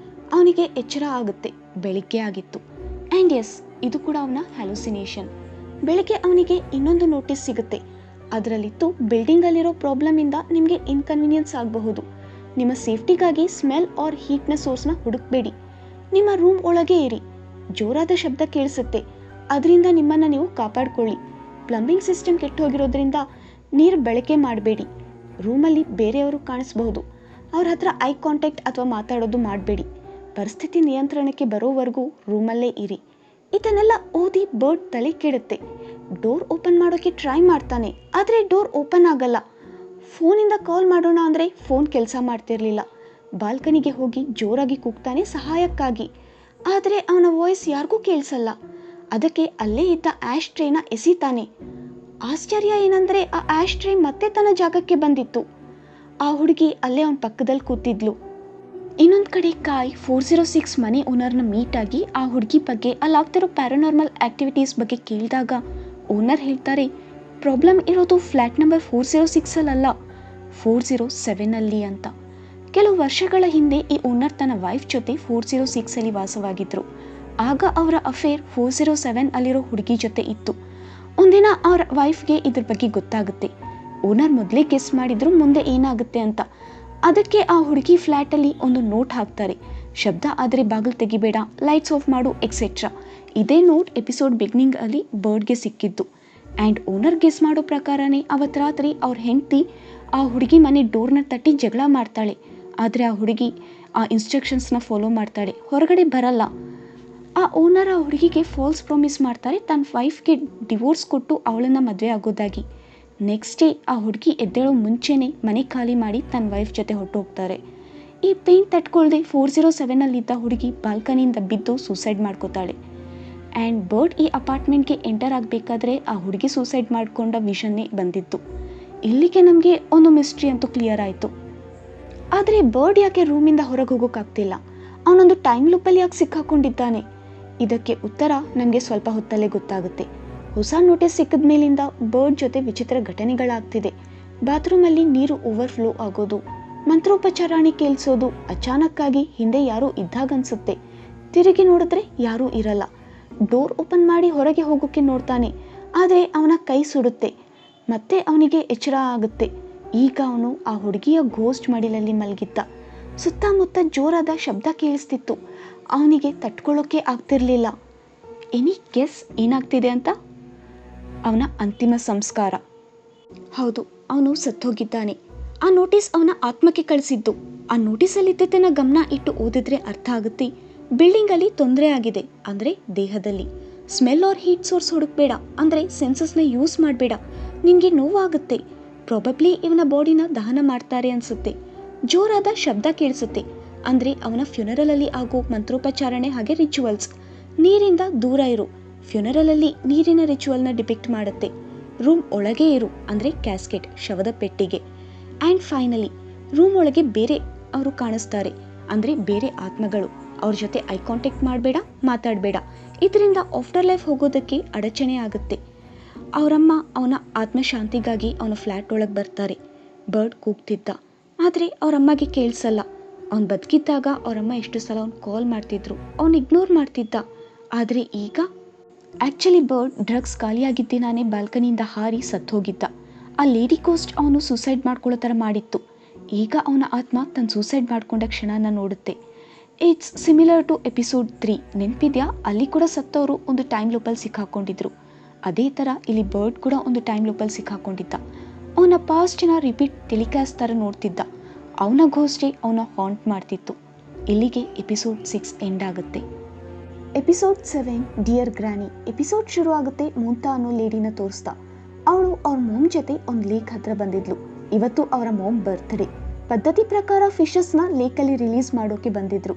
ಅವನಿಗೆ ಎಚ್ಚರ ಆಗುತ್ತೆ, ಬೆಳಿಗ್ಗೆ ಆಗಿತ್ತು. ಆ್ಯಂಡ್ ಎಸ್, ಇದು ಕೂಡ ಅವನ ಹ್ಯಾಲುಸಿನೇಷನ್. ಬೆಳಿಗ್ಗೆ ಅವನಿಗೆ ಇನ್ನೊಂದು ನೋಟಿಸ್ ಸಿಗುತ್ತೆ. ಅದರಲ್ಲಿತ್ತು, ಬಿಲ್ಡಿಂಗಲ್ಲಿರೋ ಪ್ರಾಬ್ಲಮಿಂದ ನಿಮಗೆ ಇನ್ಕನ್ವೀನಿಯನ್ಸ್ ಆಗಬಹುದು. ನಿಮ್ಮ ಸೇಫ್ಟಿಗಾಗಿ ಸ್ಮೆಲ್ ಆರ್ ಹೀಟ್ನ ಸೋರ್ಸ್ನ ಹುಡುಕಬೇಡಿ. ನಿಮ್ಮ ರೂಮ್ ಒಳಗೆ ಇರಿ. ಜೋರಾದ ಶಬ್ದ ಕೇಳಿಸುತ್ತೆ, ಅದರಿಂದ ನಿಮ್ಮನ್ನು ನೀವು ಕಾಪಾಡಿಕೊಳ್ಳಿ. ಪ್ಲಂಬಿಂಗ್ ಸಿಸ್ಟಮ್ ಕೆಟ್ಟೋಗಿರೋದ್ರಿಂದ ನೀರು ಬಳಕೆ ಮಾಡಬೇಡಿ. ರೂಮಲ್ಲಿ ಬೇರೆಯವರು ಕಾಣಿಸಬಹುದು, ಅವ್ರ ಹತ್ರ ಐ ಕಾಂಟ್ಯಾಕ್ಟ್ ಅಥವಾ ಮಾತಾಡೋದು ಮಾಡಬೇಡಿ. ಪರಿಸ್ಥಿತಿ ನಿಯಂತ್ರಣಕ್ಕೆ ಬರೋವರೆಗೂ ರೂಮಲ್ಲೇ ಇರಿ. ಇದನ್ನೆಲ್ಲ ಓದಿ ಬರ್ಡ್ ತಲೆ ಕೆಡುತ್ತೆ. ಡೋರ್ ಓಪನ್ ಮಾಡೋಕ್ಕೆ ಟ್ರೈ ಮಾಡ್ತಾನೆ, ಆದರೆ ಡೋರ್ ಓಪನ್ ಆಗಲ್ಲ. ಫೋನಿಂದ ಕಾಲ್ ಮಾಡೋಣ ಅಂದರೆ ಫೋನ್ ಕೆಲಸ ಮಾಡ್ತಿರ್ಲಿಲ್ಲ. ಬಾಲ್ಕನಿಗೆ ಹೋಗಿ ಜೋರಾಗಿ ಕೂಗ್ತಾನೆ ಸಹಾಯಕ್ಕಾಗಿ, ಆದರೆ ಅವನ ವಾಯ್ಸ್ ಯಾರಿಗೂ ಕೇಳಿಸಲ್ಲ. ಅದಕ್ಕೆ ಅಲ್ಲೇ ಇದ್ದ ಆ್ಯಶ್ ಟ್ರೇನ ಎಸಿತಾನೆ. ಆಶ್ಚರ್ಯ ಏನಂದರೆ ಆ ಆ್ಯಶ್ ಟ್ರೇ ಮತ್ತೆ ತನ್ನ ಜಾಗಕ್ಕೆ ಬಂದಿತ್ತು. ಆ ಹುಡುಗಿ ಅಲ್ಲೇ ಅವನ ಪಕ್ಕದಲ್ಲಿ ಕೂತಿದ್ಲು. ಇನ್ನೊಂದು ಕಡೆ ಕಾಯ್ 406 ಮನೆ ಓನರ್ನ ಮೀಟ್ ಆಗಿ ಆ ಹುಡುಗಿ ಬಗ್ಗೆ ಅಲ್ಲಾಗ್ತಿರೋ ಪ್ಯಾರಾನಾರ್ಮಲ್ ಆಕ್ಟಿವಿಟೀಸ್ ಬಗ್ಗೆ ಕೇಳಿದಾಗ ಓನರ್ ಹೇಳ್ತಾರೆ, ಪ್ರಾಬ್ಲಮ್ ಇರೋದು ಫ್ಲ್ಯಾಟ್ ನಂಬರ್ 406ಅಲ್ಲ, 407 ಅಂತ. ಕೆಲವು ವರ್ಷಗಳ ಹಿಂದೆ ಈ ಓನರ್ ತನ್ನ ವೈಫ್ ಜೊತೆ 406 ವಾಸವಾಗಿದ್ರು. ಆಗ ಅವರ ಅಫೇರ್ 407 ಅಲ್ಲಿರೋ ಹುಡುಗಿ ಜೊತೆ ಇತ್ತು. ಒಂದಿನ ಅವರ ವೈಫ್ಗೆ ಇದ್ರ ಬಗ್ಗೆ ಗೊತ್ತಾಗುತ್ತೆ. ಓನರ್ ಮೊದಲೇ ಗೆಸ್ ಮಾಡಿದ್ರು ಮುಂದೆ ಏನಾಗುತ್ತೆ ಅಂತ. ಅದಕ್ಕೆ ಆ ಹುಡುಗಿ ಫ್ಲ್ಯಾಟಲ್ಲಿ ಒಂದು ನೋಟ್ ಹಾಕ್ತಾರೆ, ಶಬ್ದ ಆದರೆ ಬಾಗಿಲು ತೆಗಿಬೇಡ, ಲೈಟ್ಸ್ ಆಫ್ ಮಾಡು, ಎಕ್ಸೆಟ್ರಾ. ಇದೇ ನೋಟ್ ಎಪಿಸೋಡ್ ಬಿಗಿನಿಂಗ್ ಅಲ್ಲಿ ಬರ್ಡ್ಗೆ ಸಿಕ್ಕಿದ್ದು. ಆ್ಯಂಡ್ ಓನರ್ ಗೆಸ್ ಮಾಡೋ ಪ್ರಕಾರನೇ ಅವತ್ತು ರಾತ್ರಿ ಅವ್ರ ಹೆಂಡತಿ ಆ ಹುಡುಗಿ ಮನೆ ಡೋರ್ನ ತಟ್ಟಿ ಜಗಳ ಮಾಡ್ತಾಳೆ. ಆದರೆ ಆ ಹುಡುಗಿ ಆ ಇನ್ಸ್ಟ್ರಕ್ಷನ್ಸ್ನ ಫಾಲೋ ಮಾಡ್ತಾಳೆ, ಹೊರಗಡೆ ಬರಲ್ಲ. ಆ ಓನರ್ ಆ ಹುಡುಗಿಗೆ ಫಾಲ್ಸ್ ಪ್ರಾಮಿಸ್ ಮಾಡ್ತಾರೆ, ತನ್ನ ವೈಫ್ಗೆ ಡಿವೋರ್ಸ್ ಕೊಟ್ಟು ಅವಳನ್ನು ಮದುವೆ ಆಗೋದಾಗಿ. ನೆಕ್ಸ್ಟ್ ಡೇ ಆ ಹುಡುಗಿ ಎದ್ದೇಳೋ ಮುಂಚೆನೇ ಮನೆ ಖಾಲಿ ಮಾಡಿ ತನ್ನ ವೈಫ್ ಜೊತೆ ಹೊರಟೋಗ್ತಾರೆ. ಈ ಪೇನ್ ತಟ್ಕೊಳ್ದೆ 407 ಹುಡುಗಿ ಬಾಲ್ಕನಿಯಿಂದ ಬಿದ್ದು ಸೂಸೈಡ್ ಮಾಡ್ಕೋತಾಳೆ. ಆ್ಯಂಡ್ ಬರ್ಡ್ ಈ ಅಪಾರ್ಟ್ಮೆಂಟ್ಗೆ ಎಂಟರ್ ಆಗಬೇಕಾದ್ರೆ ಆ ಹುಡುಗಿ ಸೂಸೈಡ್ ಮಾಡಿಕೊಂಡ ವಿಷನ್ನೇ ಬಂದಿತ್ತು. ಇಲ್ಲಿಗೆ ನಮಗೆ ಒಂದು ಮಿಸ್ಟ್ರಿ ಅಂತೂ ಕ್ಲಿಯರ್ ಆಯಿತು. ಆದರೆ ಬರ್ಡ್ ಯಾಕೆ ರೂಮಿಂದ ಹೊರಗೆ ಹೋಗೋಕ್ಕಾಗ್ತಿಲ್ಲ? ಅವನೊಂದು ಟೈಮ್ ಲೂಪಲ್ಲಿ ಯಾಕೆ ಸಿಕ್ಕಾಕೊಂಡಿದ್ದಾನೆ? ಇದಕ್ಕೆ ಉತ್ತರ ನಮಗೆ ಸ್ವಲ್ಪ ಹೊತ್ತಲ್ಲೇ ಗೊತ್ತಾಗುತ್ತೆ. ಹೊಸ ನೋಟಿಸ್ ಸಿಕ್ಕಿದ ಮೇಲಿಂದ ಬರ್ಡ್ ಜೊತೆ ವಿಚಿತ್ರ ಘಟನೆಗಳಾಗ್ತಿದೆ. ಬಾತ್ರೂಮಲ್ಲಿ ನೀರು ಓವರ್ಫ್ಲೋ ಆಗೋದು, ಮಂತ್ರೋಪಚಾರಾಣಿ ಕೇಳಿಸೋದು, ಅಚಾನಕ್ಕಾಗಿ ಹಿಂದೆ ಯಾರೂ ಇದ್ದಾಗನ್ಸುತ್ತೆ. ತಿರುಗಿ ನೋಡಿದ್ರೆ ಯಾರೂ ಇರಲ್ಲ. ಡೋರ್ ಓಪನ್ ಮಾಡಿ ಹೊರಗೆ ಹೋಗೋಕ್ಕೆ ನೋಡ್ತಾನೆ, ಆದರೆ ಅವನ ಕೈ ಸುಡುತ್ತೆ. ಮತ್ತೆ ಅವನಿಗೆ ಎಚ್ಚರ ಆಗುತ್ತೆ. ಈಗ ಅವನು ಆ ಹುಡುಗಿಯ ಗೋಸ್ಟ್ ಮಡಿಲಲ್ಲಿ ಮಲಗಿದ್ದ. ಸುತ್ತಮುತ್ತ ಜೋರಾದ ಶಬ್ದ ಕೇಳಿಸ್ತಿತ್ತು. ಅವನಿಗೆ ತಟ್ಕೊಳ್ಳೋಕೆ ಆಗ್ತಿರ್ಲಿಲ್ಲ. ಎನಿ ಗೆಸ್ ಏನಾಗ್ತಿದೆ ಅಂತ? ಅವನ ಅಂತಿಮ ಸಂಸ್ಕಾರ. ಹೌದು, ಅವನು ಸತ್ತೋಗಿದ್ದಾನೆ. ಆ ನೋಟಿಸ್ ಅವನ ಆತ್ಮಕ್ಕೆ ಕಳಿಸಿದ್ದು. ಆ ನೋಟಿಸಲ್ಲಿದ್ದದನ್ನ ಗಮನ ಇಟ್ಟು ಓದಿದ್ರೆ ಅರ್ಥ ಆಗುತ್ತೆ, ಬಿಲ್ಡಿಂಗಲ್ಲಿ ತೊಂದರೆ ಆಗಿದೆ ಅಂದರೆ ದೇಹದಲ್ಲಿ. ಸ್ಮೆಲ್ ಆರ್ ಹೀಟ್ ಸೋರ್ಸ್ ಹುಡುಕ್ಬೇಡ, ಅಂದರೆ ಸೆನ್ಸಸ್ನ ಯೂಸ್ ಮಾಡಬೇಡ, ನಿನಗೆ ನೋವಾಗುತ್ತೆ. ಪ್ರಾಬಬ್ಲಿ ಇವನ ಬಾಡಿನ ದಹನ ಮಾಡ್ತಾರೆ ಅನಿಸುತ್ತೆ. ಜೋರಾದ ಶಬ್ದ ಕೇಳಿಸುತ್ತೆ, ಅಂದರೆ ಅವನ ಫ್ಯುನರಲಲ್ಲಿ ಆಗೋ ಮಂತ್ರೋಪಚಾರಣೆ ಹಾಗೆ ರಿಚುವಲ್ಸ್. ನೀರಿಂದ ದೂರ ಇರು, ಫ್ಯುನರಲಲ್ಲಿ ನೀರಿನ ರಿಚುವಲ್ನ ಡಿಪಿಕ್ಟ್ ಮಾಡುತ್ತೆ. ರೂಮ್ ಒಳಗೆ ಇರು, ಅಂದರೆ ಕ್ಯಾಸ್ಕೆಟ್, ಶವದ ಪೆಟ್ಟಿಗೆ. ಆ್ಯಂಡ್ ಫೈನಲಿ ರೂಮ್ ಒಳಗೆ ಬೇರೆ ಅವರು ಕಾಣಿಸ್ತಾರೆ, ಅಂದರೆ ಬೇರೆ ಆತ್ಮಗಳು. ಅವ್ರ ಜೊತೆ ಐ ಕಾಂಟ್ಯಾಕ್ಟ್ ಮಾಡಬೇಡ, ಮಾತಾಡಬೇಡ. ಇದರಿಂದ ಆಫ್ಟರ್ ಲೈಫ್ ಹೋಗೋದಕ್ಕೆ ಅಡಚಣೆ ಆಗುತ್ತೆ. ಅವರಮ್ಮ ಅವನ ಆತ್ಮಶಾಂತಿಗಾಗಿ ಅವನ ಫ್ಲ್ಯಾಟ್ ಒಳಗೆ ಬರ್ತಾರೆ. ಬರ್ಡ್ ಕೂಗ್ತಿದ್ದ, ಆದರೆ ಅವರಮ್ಮಗೆ ಕೇಳಿಸಲ್ಲ. ಅವ್ನು ಬದುಕಿದ್ದಾಗ ಅವರಮ್ಮ ಎಷ್ಟು ಸಲ ಅವ್ನು ಕಾಲ್ ಮಾಡ್ತಿದ್ರು, ಅವ್ನು ಇಗ್ನೋರ್ ಮಾಡ್ತಿದ್ದ. ಆದರೆ ಈಗ ಆ್ಯಕ್ಚುಲಿ ಬರ್ಡ್ ಡ್ರಗ್ಸ್ ಖಾಲಿಯಾಗಿದ್ದಿನಾನೇ ಬಾಲ್ಕನಿಯಿಂದ ಹಾರಿ ಸತ್ತೋಗಿದ್ದ. ಆ ಲೇಡಿ ಕೋಸ್ಟ್ ಅವನು ಸೂಸೈಡ್ ಮಾಡ್ಕೊಳ್ಳೋ ಥರ ಮಾಡಿತ್ತು. ಈಗ ಅವನ ಆತ್ಮ ತನ್ನ ಸೂಸೈಡ್ ಮಾಡ್ಕೊಂಡ ಕ್ಷಣನ ನೋಡುತ್ತೆ. It's similar to episode 3. ನೆನಪಿದ್ಯಾ? ಅಲ್ಲಿ ಕೂಡ ಸತ್ತವರು ಒಂದು ಟೈಮ್ ಲೂಪಲ್ಲಿ ಸಿಕ್ಕಾಕೊಂಡಿದ್ರು. ಅದೇ ಥರ ಇಲ್ಲಿ ಬರ್ಡ್ ಕೂಡ ಒಂದು ಟೈಮ್ ಲೂಪಲ್ಲಿ ಸಿಕ್ಕಾಕೊಂಡಿದ್ದ. ಅವನ ಪಾಸ್ಟಿನ ರಿಪೀಟ್ ಟೆಲಿಕಾಸ್ಟ್ ಥರ ನೋಡ್ತಿದ್ದ. ಅವನ ಘೋಸ್ಟೇ ಅವನ ಹಾಂಟ್ ಮಾಡ್ತಿತ್ತು. ಇಲ್ಲಿಗೆ ಎಪಿಸೋಡ್ 6 ಎಂಡ್ ಆಗುತ್ತೆ. Episode 7 dear ಗ್ರಾನಿ. ಎಪಿಸೋಡ್ ಶುರು ಆಗುತ್ತೆ ಮುಂತಾ ಅನ್ನೋ ಲೇಡಿನ ತೋರಿಸ್ತಾ. ಅವಳು ಅವ್ರ ಮೊಮ್ ಜೊತೆ ಒಂದು ಲೇಕ್ ಹತ್ರ ಬಂದಿದ್ಲು. ಇವತ್ತು ಅವರ ಮೊಮ್ ಬರ್ತ್ಡೇ. ಪದ್ಧತಿ ಪ್ರಕಾರ ಫಿಶಸ್ನ ಲೇಕಲ್ಲಿ ರಿಲೀಸ್ ಮಾಡೋಕೆ ಬಂದಿದ್ರು.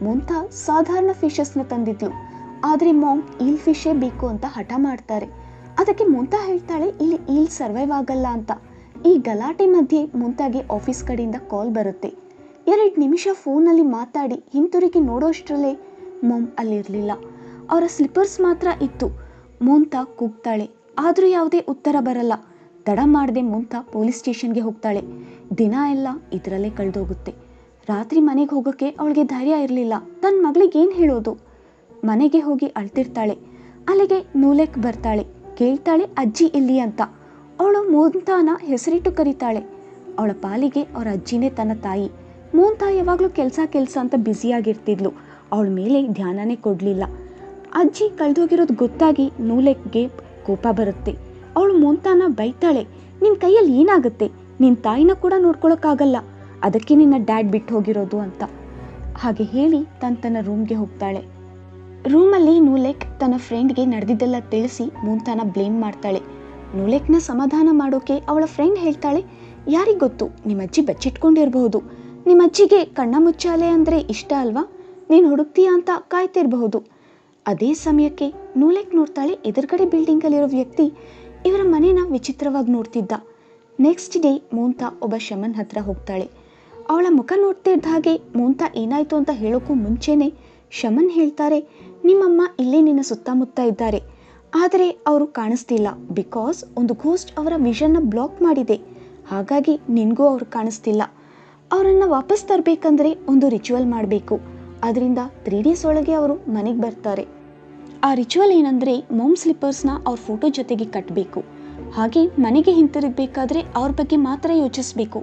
ಮುಂತಾ ಸಾಧಾರಣ ಫಿಶಸ್ನ ತಂದಿದ್ಲು, ಆದರೆ ಮಾಮ್ ಈಲ್ ಫಿಶೇ ಬೇಕು ಅಂತ ಹಠ ಮಾಡ್ತಾರೆ. ಅದಕ್ಕೆ ಮುಂತಾ ಹೇಳ್ತಾಳೆ ಇಲ್ಲಿ ಈಲ್ ಸರ್ವೈವ್ ಆಗಲ್ಲ ಅಂತ. ಈ ಗಲಾಟೆ ಮಧ್ಯೆ ಮುಂತಾಗೆ ಆಫೀಸ್ ಕಡೆಯಿಂದ ಕಾಲ್ ಬರುತ್ತೆ. 2 ನಿಮಿಷ ಫೋನಲ್ಲಿ ಮಾತಾಡಿ ಹಿಂತಿರುಗಿ ನೋಡೋಷ್ಟರಲ್ಲೇ ಮಾಮ್ ಅಲ್ಲಿರಲಿಲ್ಲ. ಅವರ ಸ್ಲಿಪ್ಪರ್ಸ್ ಮಾತ್ರ ಇತ್ತು. ಮುಂತಾ ಕೂಗ್ತಾಳೆ, ಆದರೂ ಯಾವುದೇ ಉತ್ತರ ಬರಲ್ಲ. ತಡ ಮಾಡದೆ ಮುಂತಾ ಪೊಲೀಸ್ ಸ್ಟೇಷನ್ಗೆ ಹೋಗ್ತಾಳೆ. ದಿನ ಎಲ್ಲ ಇದರಲ್ಲೇ ಕಳೆದೋಗುತ್ತೆ. ರಾತ್ರಿ ಮನೆಗೆ ಹೋಗೋಕ್ಕೆ ಅವಳಿಗೆ ಧೈರ್ಯ ಇರಲಿಲ್ಲ. ತನ್ನ ಮಗಳಿಗೆ ಏನು ಹೇಳೋದು? ಮನೆಗೆ ಹೋಗಿ ಅಳ್ತಿರ್ತಾಳೆ. ಅಲ್ಲಿಗೆ ನೂಲೆಕ್ ಬರ್ತಾಳೆ. ಕೇಳ್ತಾಳೆ ಅಜ್ಜಿ ಇಲ್ಲಿ ಅಂತ. ಅವಳು ಮುಂತಾನ ಹೆಸರಿಟ್ಟು ಕರೀತಾಳೆ. ಅವಳ ಪಾಲಿಗೆ ಅವರ ಅಜ್ಜಿನೇ ತನ್ನ ತಾಯಿ. ಮುಂತಾ ಯಾವಾಗಲೂ ಕೆಲಸ ಅಂತ ಬ್ಯುಸಿಯಾಗಿರ್ತಿದ್ಲು. ಅವಳ ಮೇಲೆ ಧ್ಯಾನನೇ ಕೊಡಲಿಲ್ಲ. ಅಜ್ಜಿ ಕಳೆದೋಗಿರೋದು ಗೊತ್ತಾಗಿ ನೂಲೆಕ್ಗೆ ಕೋಪ ಬರುತ್ತೆ. ಅವಳು ಮುಂತಾನ ಬೈತಾಳೆ, ನಿನ್ನ ಕೈಯಲ್ಲಿ ಏನಾಗುತ್ತೆ? ನಿನ್ನ ತಾಯಿನ ಕೂಡ ನೋಡ್ಕೊಳಕ್ಕಾಗಲ್ಲ, ಅದಕ್ಕೆ ನಿನ್ನ ಡ್ಯಾಡ್ ಬಿಟ್ಟು ಹೋಗಿರೋದು ಅಂತ. ಹಾಗೆ ಹೇಳಿ ತನ್ನ ರೂಮ್ಗೆ ಹೋಗ್ತಾಳೆ. ರೂಮಲ್ಲಿ ನೂಲೆಕ್ ತನ್ನ ಫ್ರೆಂಡ್ಗೆ ನಡೆದಿದ್ದೆಲ್ಲ ತಿಳಿಸಿ ಮುಂತಾನ ಬ್ಲೇಮ್ ಮಾಡ್ತಾಳೆ. ನೂಲೆಕ್ನ ಸಮಾಧಾನ ಮಾಡೋಕೆ ಅವಳ ಫ್ರೆಂಡ್ ಹೇಳ್ತಾಳೆ, ಯಾರಿಗೆ ಗೊತ್ತು, ನಿಮ್ಮ ಅಜ್ಜಿ ಬಚ್ಚಿಟ್ಕೊಂಡಿರಬಹುದು. ನಿಮ್ಮ ಅಜ್ಜಿಗೆ ಕಣ್ಣ ಮುಚ್ಚಾಲೆ ಅಂದರೆ ಇಷ್ಟ ಅಲ್ವಾ? ನೀನು ಹುಡುಕ್ತೀಯ ಅಂತ ಕಾಯ್ತಿರಬಹುದು. ಅದೇ ಸಮಯಕ್ಕೆ ನೂಲೆಕ್ ನೋಡ್ತಾಳೆ, ಎದುರುಗಡೆ ಬಿಲ್ಡಿಂಗಲ್ಲಿರೋ ವ್ಯಕ್ತಿ ಇವರ ಮನೇನ ವಿಚಿತ್ರವಾಗಿ ನೋಡ್ತಿದ್ದ. ನೆಕ್ಸ್ಟ್ ಡೇ ಮುಂತಾ ಒಬ್ಬ ಶಮನ್ ಹತ್ರ ಹೋಗ್ತಾಳೆ. ಅವಳ ಮುಖ ನೋಡ್ತಿದ್ದ ಹಾಗೆ ಮುಂತಾ ಏನಾಯ್ತು ಅಂತ ಹೇಳೋಕ್ಕೂ ಮುಂಚೆನೆ ಶಮನ್ ಹೇಳ್ತಾರೆ, ನಿಮ್ಮಮ್ಮ ಇಲ್ಲೇ ನಿನ್ನ ಸುತ್ತಮುತ್ತ ಇದ್ದಾರೆ, ಆದರೆ ಅವರು ಕಾಣಿಸ್ತಿಲ್ಲ. ಬಿಕಾಸ್ ಒಂದು ಘೋಸ್ಟ್ ಅವರ ವಿಷನ್ನ ಬ್ಲಾಕ್ ಮಾಡಿದೆ. ಹಾಗಾಗಿ ನಿನಗೂ ಅವ್ರು ಕಾಣಿಸ್ತಿಲ್ಲ. ಅವರನ್ನು ವಾಪಸ್ ತರಬೇಕಂದ್ರೆ ಒಂದು ರಿಚುವಲ್ ಮಾಡಬೇಕು. ಅದರಿಂದ 3 days ಒಳಗೆ ಅವರು ಮನೆಗೆ ಬರ್ತಾರೆ. ಆ ರಿಚುವಲ್ ಏನಂದರೆ ಮೋಮ್ ಸ್ಲಿಪ್ಪರ್ಸ್ನ ಅವ್ರ ಫೋಟೋ ಜೊತೆಗೆ ಕಟ್ಟಬೇಕು. ಹಾಗೆ ಮನೆಗೆ ಹಿಂತಿರುಗಬೇಕಾದ್ರೆ ಅವ್ರ ಬಗ್ಗೆ ಮಾತ್ರ ಯೋಚಿಸಬೇಕು.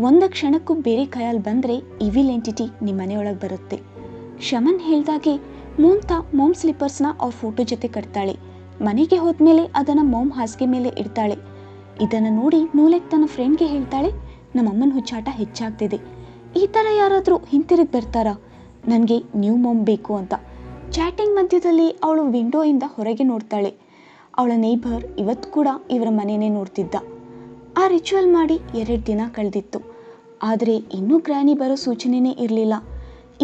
ಒಂದು ಕ್ಷಣಕ್ಕೂ ಬೇರೆ ಕೈಯಲ್ಲಿ ಬಂದರೆ ಇವಿಲ್ ಎಂಟಿಟಿ ನಿಮ್ಮ ಮನೆಯೊಳಗೆ ಬರುತ್ತೆ. ಶಮನ್ ಹೇಳ್ದಾಗೆ ಮುಂತಾ ಮೋಮ್ ಸ್ಲಿಪ್ಪರ್ಸ್ನ ಅವ್ರ ಫೋಟೋ ಜೊತೆ ಕಟ್ತಾಳೆ. ಮನೆಗೆ ಹೋದ್ಮೇಲೆ ಅದನ್ನು ಮೋಮ್ ಹಾಸಿಗೆ ಮೇಲೆ ಇಡ್ತಾಳೆ. ಇದನ್ನು ನೋಡಿ ನೂಲೆಕ್ ತನ್ನ ಫ್ರೆಂಡ್ಗೆ ಹೇಳ್ತಾಳೆ, ನಮ್ಮಮ್ಮನ ಹುಚ್ಚಾಟ ಹೆಚ್ಚಾಗ್ತಿದೆ. ಈ ಥರ ಯಾರಾದರೂ ಹಿಂತಿರುಗಿ ಬರ್ತಾರಾ? ನನಗೆ ನ್ಯೂ ಮೋಮ್ ಬೇಕು ಅಂತ. ಚಾಟಿಂಗ್ ಮಧ್ಯದಲ್ಲಿ ಅವಳು ವಿಂಡೋಯಿಂದ ಹೊರಗೆ ನೋಡ್ತಾಳೆ. ಅವಳ ನೇಬರ್ ಇವತ್ತು ಕೂಡ ಇವರ ಮನೆಯೇ ನೋಡ್ತಿದ್ದ. ಆ ರಿಚುವಲ್ ಮಾಡಿ 2 ದಿನ ಕಳೆದಿತ್ತು. ಆದರೆ ಇನ್ನೂ ಗ್ರ್ಯಾನಿ ಬರೋ ಸೂಚನೆಯೇ ಇರಲಿಲ್ಲ.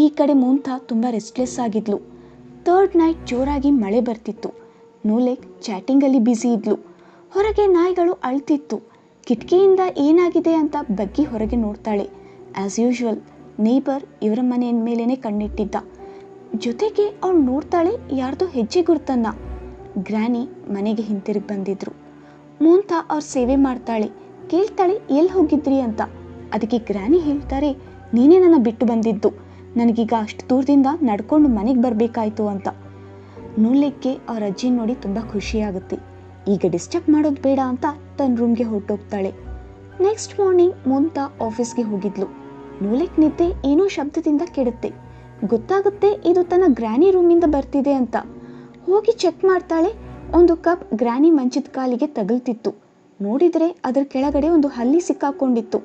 ಈ ಕಡೆ ಮುಂತಾ ತುಂಬ ರೆಸ್ಟ್ಲೆಸ್ ಆಗಿದ್ಲು. 3rd ನೈಟ್ ಜೋರಾಗಿ ಮಳೆ ಬರ್ತಿತ್ತು. ನೂಲೆಕ್ ಚಾಟಿಂಗಲ್ಲಿ ಬ್ಯುಸಿ ಇದ್ಲು. ಹೊರಗೆ ನಾಯಿಗಳು ಅಳ್ತಿತ್ತು. ಕಿಟಕಿಯಿಂದ ಏನಾಗಿದೆ ಅಂತ ಬಗ್ಗಿ ಹೊರಗೆ ನೋಡ್ತಾಳೆ. ಆ್ಯಸ್ ಯೂಶ್ವಲ್ ನೇಬರ್ ಇವರ ಮನೆಯ ಮೇಲೇ ಕಣ್ಣಿಟ್ಟಿದ್ದ. ಜೊತೆಗೆ ಅವಳು ನೋಡ್ತಾಳೆ ಯಾರ್ದೋ ಹೆಜ್ಜೆ ಗುರ್ತನ್ನ. ಗ್ರ್ಯಾನಿ ಮನೆಗೆ ಹಿಂತಿರುಗಿ ಬಂದಿದ್ರು. ಮುಂತಾ ಅವ್ರ ಸೇವೆ ಮಾಡ್ತಾಳೆ. ಕೇಳ್ತಾಳೆ ಎಲ್ಲಿ ಹೋಗಿದ್ರಿ ಅಂತ. ಅದಕ್ಕೆ ಗ್ರ್ಯಾನಿ ಹೇಳ್ತಾರೆ, ನೀನೇ ನನ್ನ ಬಿಟ್ಟು ಬಂದಿದ್ದು, ನನಗೀಗ ಅಷ್ಟು ದೂರದಿಂದ ನಡ್ಕೊಂಡು ಮನೆಗೆ ಬರಬೇಕಾಯ್ತು ಅಂತ. ನೂಲೆಕ್ಗೆ ಅವ್ರ ಅಜ್ಜಿ ನೋಡಿ ತುಂಬ ಖುಷಿಯಾಗುತ್ತೆ. ಈಗ ಡಿಸ್ಟರ್ಬ್ ಮಾಡೋದು ಬೇಡ ಅಂತ ತನ್ನ ರೂಮ್ಗೆ ಹೊರಟೋಗ್ತಾಳೆ. ನೆಕ್ಸ್ಟ್ ಮಾರ್ನಿಂಗ್ ಮುಂತಾ ಆಫೀಸ್ಗೆ ಹೋಗಿದ್ಲು. ನೂಲೆಕ್ ನಿದ್ದೆ ಏನೋ ಶಬ್ದದಿಂದ ಕೆಡುತ್ತೆ. ಗೊತ್ತಾಗುತ್ತೆ ಇದು ತನ್ನ ಗ್ರ್ಯಾನಿ ರೂಮಿಂದ ಬರ್ತಿದೆ ಅಂತ. ಹೋಗಿ ಚೆಕ್ ಮಾಡ್ತಾಳೆ. ಒಂದು ಕಪ್ ಗ್ರ್ಯಾನಿ ಮಂಚದ ಕಾಲಿಗೆ ತಗಲ್ತಿತ್ತು. ನೋಡಿದರೆ ಅದರ ಕೆಳಗಡೆ ಒಂದು ಹಲ್ಲಿ ಸಿಕ್ಕಾಕೊಂಡಿತ್ತು.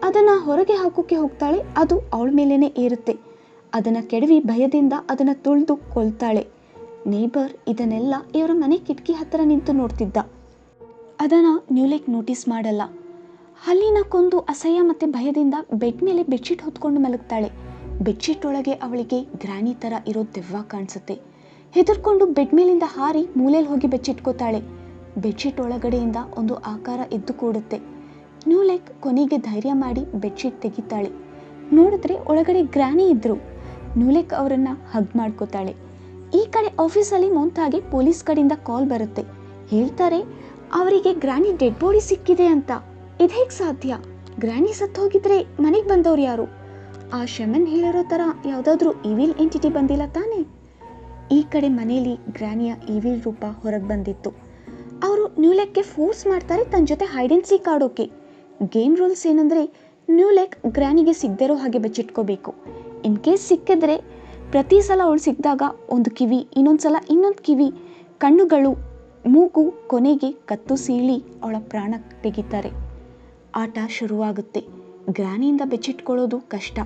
ಅದನ್ನು ಹೊರಗೆ ಹಾಕೋಕೆ ಹೋಗ್ತಾಳೆ. ಅದು ಅವಳ ಮೇಲೇ ಏರುತ್ತೆ. ಅದನ್ನು ಕೆಡವಿ ಭಯದಿಂದ ಅದನ್ನು ತುಳಿದು ಕೊಲ್ತಾಳೆ. ನೇಬರ್ ಇದನ್ನೆಲ್ಲ ಇವರ ಮನೆ ಕಿಟಕಿ ಹತ್ತಿರ ನಿಂತು ನೋಡ್ತಿದ್ದ. ಅದನ್ನು ನೂಲೆಕ್ ನೋಟಿಸ್ ಮಾಡಲ್ಲ. ಹಲ್ಲಿನ ಕೊಂದು ಅಸಹ್ಯ ಮತ್ತು ಭಯದಿಂದ ಬೆಡ್ ಮೇಲೆ ಬೆಡ್ಶೀಟ್ ಹೊತ್ಕೊಂಡು ಮಲಗ್ತಾಳೆ. ಬೆಡ್ಶೀಟ್ ಒಳಗೆ ಅವಳಿಗೆ ಗ್ರ್ಯಾನಿ ಥರ ಇರೋ ದೆವ್ವ ಕಾಣಿಸುತ್ತೆ. ಹೆದರ್ಕೊಂಡು ಬೆಡ್ ಮೇಲಿಂದ ಹಾರಿ ಮೂಲೆಯಲ್ಲಿ ಹೋಗಿ ಬೆಚ್ಚಿಟ್ಕೋತಾಳೆ. ಬೆಡ್ಶೀಟ್ ಒಳಗಡೆಯಿಂದ ಒಂದು ಆಕಾರ ಎದ್ದು ಕೂಡುತ್ತೆ. ನೂಲೆಕ್ ಕೊನೆಗೆ ಧೈರ್ಯ ಮಾಡಿ ಬೆಡ್ಶೀಟ್ ತೆಗಿತಾಳೆ. ನೋಡಿದ್ರೆ ಒಳಗಡೆ ಗ್ರ್ಯಾನಿ ಇದ್ರು. ನೂಲೆಕ್ ಅವರನ್ನು ಹಗ್ ಮಾಡ್ಕೋತಾಳೆ. ಈ ಕಡೆ ಆಫೀಸಲ್ಲಿ ಮುಂತಾಗೆ ಪೊಲೀಸ್ ಕಡೆಯಿಂದ ಕಾಲ್ ಬರುತ್ತೆ. ಹೇಳ್ತಾರೆ ಅವರಿಗೆ ಗ್ರ್ಯಾನಿ ಡೆಡ್ ಬಾಡಿ ಸಿಕ್ಕಿದೆ ಅಂತ. ಇದು ಹೇಗೆ ಸಾಧ್ಯ? ಗ್ರ್ಯಾನಿ ಸತ್ತು ಹೋಗಿದ್ರೆ ಮನೆಗೆ ಬಂದವ್ರು ಯಾರು? ಆ ಶಮನ್ ಹೇಳಿರೋ ಥರ ಯಾವುದಾದ್ರೂ ಇವಿಲ್ ಎಂಟಿಟಿ ಬಂದಿಲ್ಲ ತಾನೇ? ಈ ಕಡೆ ಮನೆಯಲ್ಲಿ ಗ್ರ್ಯಾನಿಯ ಇವಿಲ್ ರೂಪ ಹೊರಗೆ ಬಂದಿತ್ತು. ಅವರು ನ್ಯೂಲೆಕ್ಗೆ ಫೋರ್ಸ್ ಮಾಡ್ತಾರೆ ತನ್ನ ಜೊತೆ ಹೈಡ್ ಆ್ಯಂಡ್ ಸೀಕ್ ಆಡೋಕೆ. ಗೇಮ್ ರೂಲ್ಸ್ ಏನಂದರೆ ನ್ಯೂಲೆಕ್ ಗ್ರ್ಯಾನಿಗೆ ಸಿಗದಿರೋ ಹಾಗೆ ಬಚ್ಚಿಟ್ಕೋಬೇಕು. ಇನ್ ಕೇಸ್ ಸಿಕ್ಕಿದ್ರೆ ಪ್ರತಿ ಸಲ ಅವಳು ಸಿಕ್ಕಿದಾಗ ಒಂದು ಕಿವಿ, ಇನ್ನೊಂದು ಸಲ ಇನ್ನೊಂದು ಕಿವಿ, ಕಣ್ಣುಗಳು, ಮೂಗು, ಕೊನೆಗೆ ಕತ್ತು ಸೀಳಿ ಅವಳ ಪ್ರಾಣ ತೆಗಿತಾರೆ. ಆಟ ಶುರುವಾಗುತ್ತೆ. ಗ್ರ್ಯಾನಿಯಿಂದ ಬೆಚ್ಚಿಟ್ಕೊಳ್ಳೋದು ಕಷ್ಟ.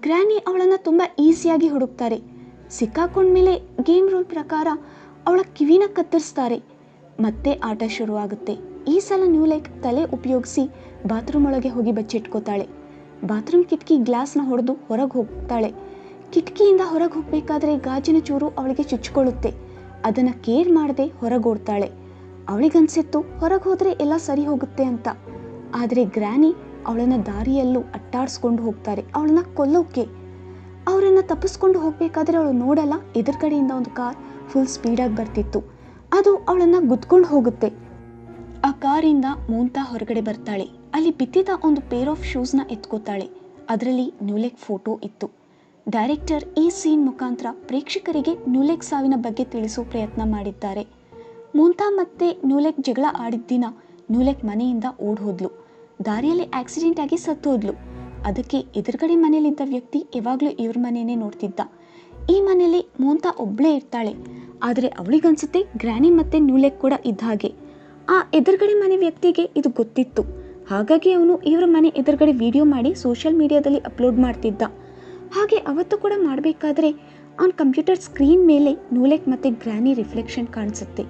ಗ್ರ್ಯಾನಿ ಅವಳನ್ನು ತುಂಬ ಈಸಿಯಾಗಿ ಹುಡುಕ್ತಾರೆ. ಸಿಕ್ಕಾಕೊಂಡ್ಮೇಲೆ ಗೇಮ್ ರೂಲ್ ಪ್ರಕಾರ ಅವಳ ಕಿವಿನ ಕತ್ತರಿಸ್ತಾರೆ. ಮತ್ತೆ ಆಟ ಶುರುವಾಗುತ್ತೆ. ಈ ಸಲ ನ್ಯೂಲೆಕ್ ತಲೆ ಉಪಯೋಗಿಸಿ ಬಾತ್ರೂಮ್ ಒಳಗೆ ಹೋಗಿ ಬಚ್ಚಿಟ್ಕೋತಾಳೆ. ಬಾತ್ರೂಮ್ ಕಿಟಕಿ ಗ್ಲಾಸ್ನ ಹೊಡೆದು ಹೊರಗೆ ಹೋಗ್ತಾಳೆ. ಕಿಟಕಿಯಿಂದ ಹೊರಗೆ ಹೋಗಬೇಕಾದ್ರೆ ಗಾಜಿನ ಚೂರು ಅವಳಿಗೆ ಚುಚ್ಕೊಳ್ಳುತ್ತೆ. ಅದನ್ನು ಕೇರ್ ಮಾಡದೆ ಹೊರಗೋಡ್ತಾಳೆ. ಅವಳಿಗನ್ಸಿತ್ತು ಹೊರಗೆ ಹೋದರೆ ಎಲ್ಲ ಸರಿ ಹೋಗುತ್ತೆ ಅಂತ. ಆದರೆ ಗ್ರ್ಯಾನಿ ಅವಳನ್ನು ದಾರಿಯಲ್ಲೂ ಅಟ್ಟಾಡಿಸ್ಕೊಂಡು ಹೋಗ್ತಾರೆ, ಅವಳನ್ನ ಕೊಲ್ಲೋಕೆ. ಅವರನ್ನು ತಪ್ಪಿಸ್ಕೊಂಡು ಹೋಗಬೇಕಾದ್ರೆ ಅವಳು ನೋಡಲ್ಲ, ಎದುರುಗಡೆಯಿಂದ ಒಂದು ಕಾರ್ ಫುಲ್ ಸ್ಪೀಡಾಗಿ ಬರ್ತಿತ್ತು. ಅದು ಅವಳನ್ನು ಗುದ್ಕೊಂಡು ಹೋಗುತ್ತೆ. ಆ ಕಾರಿಂದ ಮೋಂತಾ ಹೊರಗಡೆ ಬರ್ತಾಳೆ. ಅಲ್ಲಿ ಬಿದ್ದಿದ್ದ ಒಂದು ಪೇರ್ ಆಫ್ ಶೂಸ್ನ ಎತ್ಕೋತಾಳೆ. ಅದರಲ್ಲಿ ನ್ಯೂಲೆಕ್ ಫೋಟೋ ಇತ್ತು. ಡೈರೆಕ್ಟರ್ ಈ ಸೀನ್ ಮುಖಾಂತರ ಪ್ರೇಕ್ಷಕರಿಗೆ ನ್ಯೂಲೆಕ್ ಸಾವಿನ ಬಗ್ಗೆ ತಿಳಿಸೋ ಪ್ರಯತ್ನ ಮಾಡಿದ್ದಾರೆ. ಮೋಂತಾ ಮತ್ತೆ ನ್ಯೂಲೆಕ್ ಜಗಳ ಆಡಿದ ದಿನ ನ್ಯೂಲೆಕ್ ಮನೆಯಿಂದ ಓಡ್ ಹೋದ್ಲು. ದಾರಿಯಲ್ಲಿ ಆಕ್ಸಿಡೆಂಟ್ ಆಗಿ ಸತ್ತೋದ್ಲು. ಅದಕ್ಕೆ ಎದುರುಗಡೆ ಮನೆಯಲ್ಲಿದ್ದ ವ್ಯಕ್ತಿ ಯಾವಾಗಲೂ ಇವ್ರ ಮನೆಯೇ ನೋಡ್ತಿದ್ದ. ಈ ಮನೆಯಲ್ಲಿ ಮೋಂತಾ ಒಬ್ಬಳೇ ಇರ್ತಾಳೆ. ಆದರೆ ಅವಳಿಗನ್ಸುತ್ತೆ ಗ್ರ್ಯಾನಿ ಮತ್ತೆ ನ್ಯೂಲೆಕ್ ಕೂಡ ಇದ್ದ ಹಾಗೆ. ಆ ಎದುರುಗಡೆ ಮನೆ ವ್ಯಕ್ತಿಗೆ ಇದು ಗೊತ್ತಿತ್ತು. ಹಾಗಾಗಿ ಅವನು ಇವ್ರ ಮನೆ ಎದುರುಗಡೆ ವಿಡಿಯೋ ಮಾಡಿ ಸೋಷಿಯಲ್ ಮೀಡಿಯಾದಲ್ಲಿ ಅಪ್ಲೋಡ್ ಮಾಡ್ತಿದ್ದ. ಹಾಗೆ ಅವತ್ತು ಕೂಡ ಮಾಡಬೇಕಾದ್ರೆ ಅವನ ಕಂಪ್ಯೂಟರ್ ಸ್ಕ್ರೀನ್ ಮೇಲೆ ನ್ಯೂಲೆಕ್ ಮತ್ತು ಗ್ರ್ಯಾನಿ ರಿಫ್ಲೆಕ್ಷನ್ ಕಾಣಿಸುತ್ತೆ.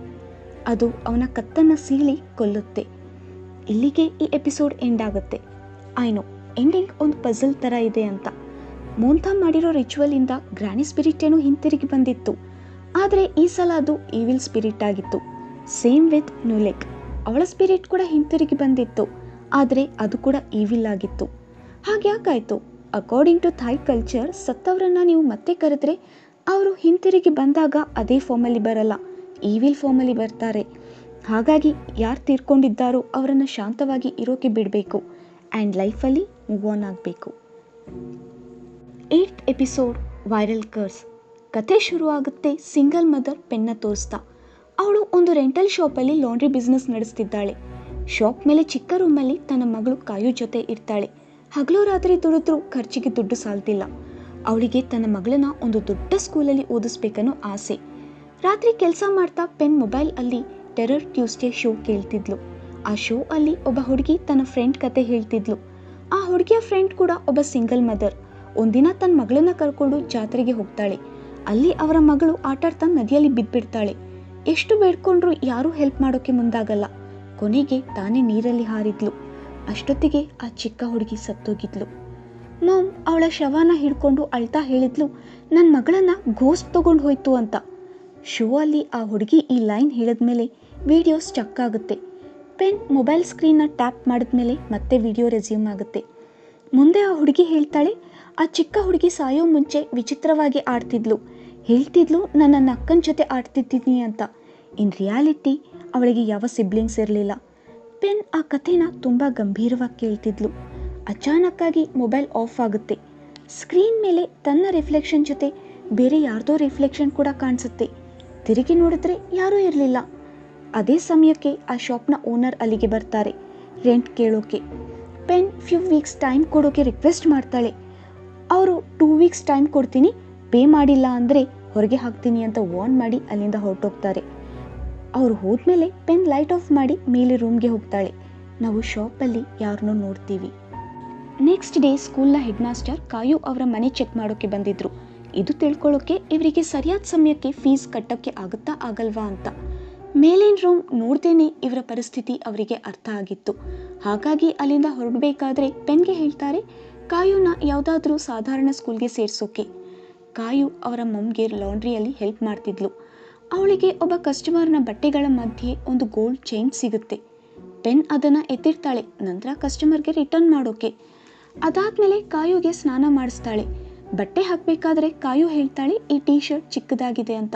ಅದು ಅವನ ಕತ್ತನ್ನು ಸೀಳಿ ಕೊಲ್ಲುತ್ತೆ. ಇಲ್ಲಿಗೆ ಈ ಎಪಿಸೋಡ್ ಎಂಡ್ ಆಗುತ್ತೆ. ಐನೋ ಎಂಡಿಂಗ್ ಒಂದು ಪಜಲ್ ಥರ ಇದೆ ಅಂತ. ಮೋಂತಾ ಮಾಡಿರೋ ರಿಚುವಲಿಂದ ಗ್ರ್ಯಾನಿ ಸ್ಪಿರಿಟ್ ಏನೋ ಹಿಂತಿರುಗಿ ಬಂದಿತ್ತು. ಆದರೆ ಈ ಸಲ ಅದು ಈವಿಲ್ ಸ್ಪಿರಿಟ್ ಆಗಿತ್ತು. ಸೇಮ್ ವಿತ್ ನ್ಯೂಲೆಕ್, ಅವಳ ಸ್ಪಿರಿಟ್ ಕೂಡ ಹಿಂತಿರುಗಿ ಬಂದಿತ್ತು. ಆದರೆ ಅದು ಕೂಡ ಈವಿಲ್ ಆಗಿತ್ತು. ಹಾಗೆ ಯಾಕಾಯಿತು? ಅಕಾರ್ಡಿಂಗ್ ಟು ಥಾಯ್ ಕಲ್ಚರ್, ಸತ್ತವರನ್ನು ನೀವು ಮತ್ತೆ ಕರೆದ್ರೆ ಅವರು ಹಿಂತಿರುಗಿ ಬಂದಾಗ ಅದೇ ಫಾರ್ಮಲ್ಲಿ ಬರಲ್ಲ, ಈವಿಲ್ ಫಾರ್ಮಲ್ಲಿ ಬರ್ತಾರೆ. ಹಾಗಾಗಿ ಯಾರು ತೀರ್ಕೊಂಡಿದ್ದಾರೋ ಅವರನ್ನು ಶಾಂತವಾಗಿ ಇರೋಕೆ ಬಿಡಬೇಕು ಆ್ಯಂಡ್ ಲೈಫಲ್ಲಿ ಮೂವ್ ಆನ್ ಆಗಬೇಕು. 8th episode viral ಕರ್ಸ್. ಕತೆ ಶುರುವಾಗುತ್ತೆ ಸಿಂಗಲ್ ಮದರ್ ಪೆನ್ನ ತೋರಿಸ್ತಾ. ಅವಳು ಒಂದು ರೆಂಟಲ್ ಶಾಪಲ್ಲಿ ಲಾಂಡ್ರಿ ಬಿಸ್ನೆಸ್ ನಡೆಸ್ತಿದ್ದಾಳೆ. ಶಾಪ್ ಮೇಲೆ ಚಿಕ್ಕ ರೂಮಲ್ಲಿ ತನ್ನ ಮಗಳು ಕಾಯು ಜೊತೆ ಇರ್ತಾಳೆ. ಹಗಲು ರಾತ್ರಿ ದುಡಿದ್ರೂ ಖರ್ಚಿಗೆ ದುಡ್ಡು ಸಾಲ್ತಿಲ್ಲ. ಅವಳಿಗೆ ತನ್ನ ಮಗಳನ್ನ ಒಂದು ದೊಡ್ಡ ಸ್ಕೂಲಲ್ಲಿ ಓದಿಸ್ಬೇಕನ್ನೋ ಆಸೆ. ರಾತ್ರಿ ಕೆಲಸ ಮಾಡ್ತಾ ಪೆನ್ ಮೊಬೈಲ್ ಅಲ್ಲಿ ಟೆರರ್ ಟ್ಯೂಸ್ಡೇ ಶೋ ಕೇಳ್ತಿದ್ಲು. ಆ ಶೋ ಅಲ್ಲಿ ಒಬ್ಬ ಹುಡುಗಿ ತನ್ನ ಫ್ರೆಂಡ್ ಕತೆ ಹೇಳ್ತಿದ್ಲು. ಆ ಹುಡುಗಿಯ ಫ್ರೆಂಡ್ ಕೂಡ ಒಬ್ಬ ಸಿಂಗಲ್ ಮದರ್. ಒಂದಿನ ತನ್ನ ಮಗಳನ್ನ ಕರ್ಕೊಂಡು ಜಾತ್ರೆಗೆ ಹೋಗ್ತಾಳೆ. ಅಲ್ಲಿ ಅವರ ಮಗಳು ಆಟಾಡ್ತಾ ನದಿಯಲ್ಲಿ ಬಿದ್ದುಬಿಡ್ತಾಳೆ. ಎಷ್ಟು ಬೇಡ್ಕೊಂಡ್ರು ಯಾರೂ ಹೆಲ್ಪ್ ಮಾಡೋಕೆ ಮುಂದಾಗಲ್ಲ. ಕೊನೆಗೆ ತಾನೇ ನೀರಲ್ಲಿ ಹಾರಿದ್ಲು. ಅಷ್ಟೊತ್ತಿಗೆ ಆ ಚಿಕ್ಕ ಹುಡುಗಿ ಸತ್ತೋಗಿದ್ಲು. ಮಾಮ್ ಅವಳ ಶವನ ಹಿಡ್ಕೊಂಡು ಅಳ್ತಾ ಹೇಳಿದ್ಲು, ನನ್ನ ಮಗಳನ್ನ ಘೋಸ್ಟ್ ತಗೊಂಡು ಹೋಯ್ತು ಅಂತ. ಶೋ ಅಲ್ಲಿ ಆ ಹುಡುಗಿ ಈ ಲೈನ್ ಹೇಳಿದ್ಮೇಲೆ ವಿಡಿಯೋ ಸ್ಟಕ್ ಆಗುತ್ತೆ. ಪೆನ್ ಮೊಬೈಲ್ ಸ್ಕ್ರೀನ್ನ ಟ್ಯಾಪ್ ಮಾಡಿದ್ಮೇಲೆ ಮತ್ತೆ ವಿಡಿಯೋ ರೆಸ್ಯೂಮ್ ಆಗುತ್ತೆ. ಮುಂದೆ ಆ ಹುಡುಗಿ ಹೇಳ್ತಾಳೆ, ಆ ಚಿಕ್ಕ ಹುಡುಗಿ ಸಾಯೋ ಮುಂಚೆ ವಿಚಿತ್ರವಾಗಿ ಆಡ್ತಿದ್ಲು. ಹೇಳ್ತಿದ್ಲು ನನ್ನ ಅಕ್ಕನ ಜೊತೆ ಆಡ್ತಿದ್ದೀನಿ ಅಂತ. ಇನ್ ರಿಯಾಲಿಟಿ ಅವಳಿಗೆ ಯಾವ ಸಿಬ್ಲಿಂಗ್ಸ್ ಇರಲಿಲ್ಲ. ಪೆನ್ ಆ ಕಥೆನ ತುಂಬ ಗಂಭೀರವಾಗಿ ಕೇಳ್ತಿದ್ಲು. ಅಚಾನಕ್ಕಾಗಿ ಮೊಬೈಲ್ ಆಫ್ ಆಗುತ್ತೆ. ಸ್ಕ್ರೀನ್ ಮೇಲೆ ತನ್ನ ರಿಫ್ಲೆಕ್ಷನ್ ಜೊತೆ ಬೇರೆ ಯಾರ್ದೋ ರಿಫ್ಲೆಕ್ಷನ್ ಕೂಡ ಕಾಣಿಸುತ್ತೆ. ತಿರುಗಿ ನೋಡಿದ್ರೆ ಯಾರೂ ಇರಲಿಲ್ಲ. ಅದೇ ಸಮಯಕ್ಕೆ ಆ ಶಾಪ್ನ ಓನರ್ ಅಲ್ಲಿಗೆ ಬರ್ತಾರೆ ರೆಂಟ್ ಕೇಳೋಕೆ. ಪೆನ್ ಫ್ಯೂ ವೀಕ್ಸ್ ಟೈಮ್ ಕೊಡೋಕೆ ರಿಕ್ವೆಸ್ಟ್ ಮಾಡ್ತಾಳೆ. ಅವರು 2 ವೀಕ್ಸ್ ಟೈಮ್ ಕೊಡ್ತೀನಿ, ಪೇ ಮಾಡಿಲ್ಲ ಅಂದರೆ ಹೊರಗೆ ಹಾಕ್ತೀನಿ ಅಂತ ವಾರ್ನ್ ಮಾಡಿ ಅಲ್ಲಿಂದ ಹೊರಟೋಗ್ತಾರೆ. ಅವರು ಹೋದ್ಮೇಲೆ ಪೆನ್ ಲೈಟ್ ಆಫ್ ಮಾಡಿ ಮೇಲೆ ರೂಮ್ಗೆ ಹೋಗ್ತಾಳೆ. ನಾವು ಶಾಪಲ್ಲಿ ಯಾರನ್ನೋ ನೋಡ್ತೀವಿ. ನೆಕ್ಸ್ಟ್ ಡೇ ಸ್ಕೂಲ್ನ ಹೆಡ್ ಮಾಸ್ಟರ್ ಕಾಯು ಅವರ ಮನೆ ಚೆಕ್ ಮಾಡೋಕೆ ಬಂದಿದ್ರು. ಇದು ತಿಳ್ಕೊಳ್ಳೋಕೆ ಇವರಿಗೆ ಸರಿಯಾದ ಸಮಯಕ್ಕೆ ಫೀಸ್ ಕಟ್ಟೋಕ್ಕೆ ಆಗುತ್ತಾ ಆಗಲ್ವಾ ಅಂತ. ಮೇಲಿನ ರೂಮ್ ನೋಡ್ದೇನೆ ಇವರ ಪರಿಸ್ಥಿತಿ ಅವರಿಗೆ ಅರ್ಥ ಆಗಿತ್ತು. ಹಾಗಾಗಿ ಅಲ್ಲಿಂದ ಹೊರಡಬೇಕಾದ್ರೆ ಪೆನ್ಗೆ ಹೇಳ್ತಾರೆ ಕಾಯುನ ಯಾವುದಾದ್ರೂ ಸಾಧಾರಣ ಸ್ಕೂಲ್ಗೆ ಸೇರಿಸೋಕೆ. ಕಾಯು ಅವರ ಮಮ್ಗೆ ಲಾಂಡ್ರಿಯಲ್ಲಿ ಹೆಲ್ಪ್ ಮಾಡ್ತಿದ್ಲು. ಅವಳಿಗೆ ಒಬ್ಬ ಕಸ್ಟಮರ್ನ ಬಟ್ಟೆಗಳ ಮಧ್ಯೆ ಒಂದು ಗೋಲ್ಡ್ ಚೈನ್ ಸಿಗುತ್ತೆ. ಪೆನ್ ಅದನ್ನು ಎತ್ತಿರ್ತಾಳೆ, ನಂತರ ಕಸ್ಟಮರ್ಗೆ ರಿಟರ್ನ್ ಮಾಡೋಕೆ. ಅದಾದಮೇಲೆ ಕಾಯುಗೆ ಸ್ನಾನ ಮಾಡಿಸ್ತಾಳೆ. ಬಟ್ಟೆ ಹಾಕಬೇಕಾದ್ರೆ ಕಾಯು ಹೇಳ್ತಾಳೆ ಈ ಟೀ ಶರ್ಟ್ ಚಿಕ್ಕದಾಗಿದೆ ಅಂತ.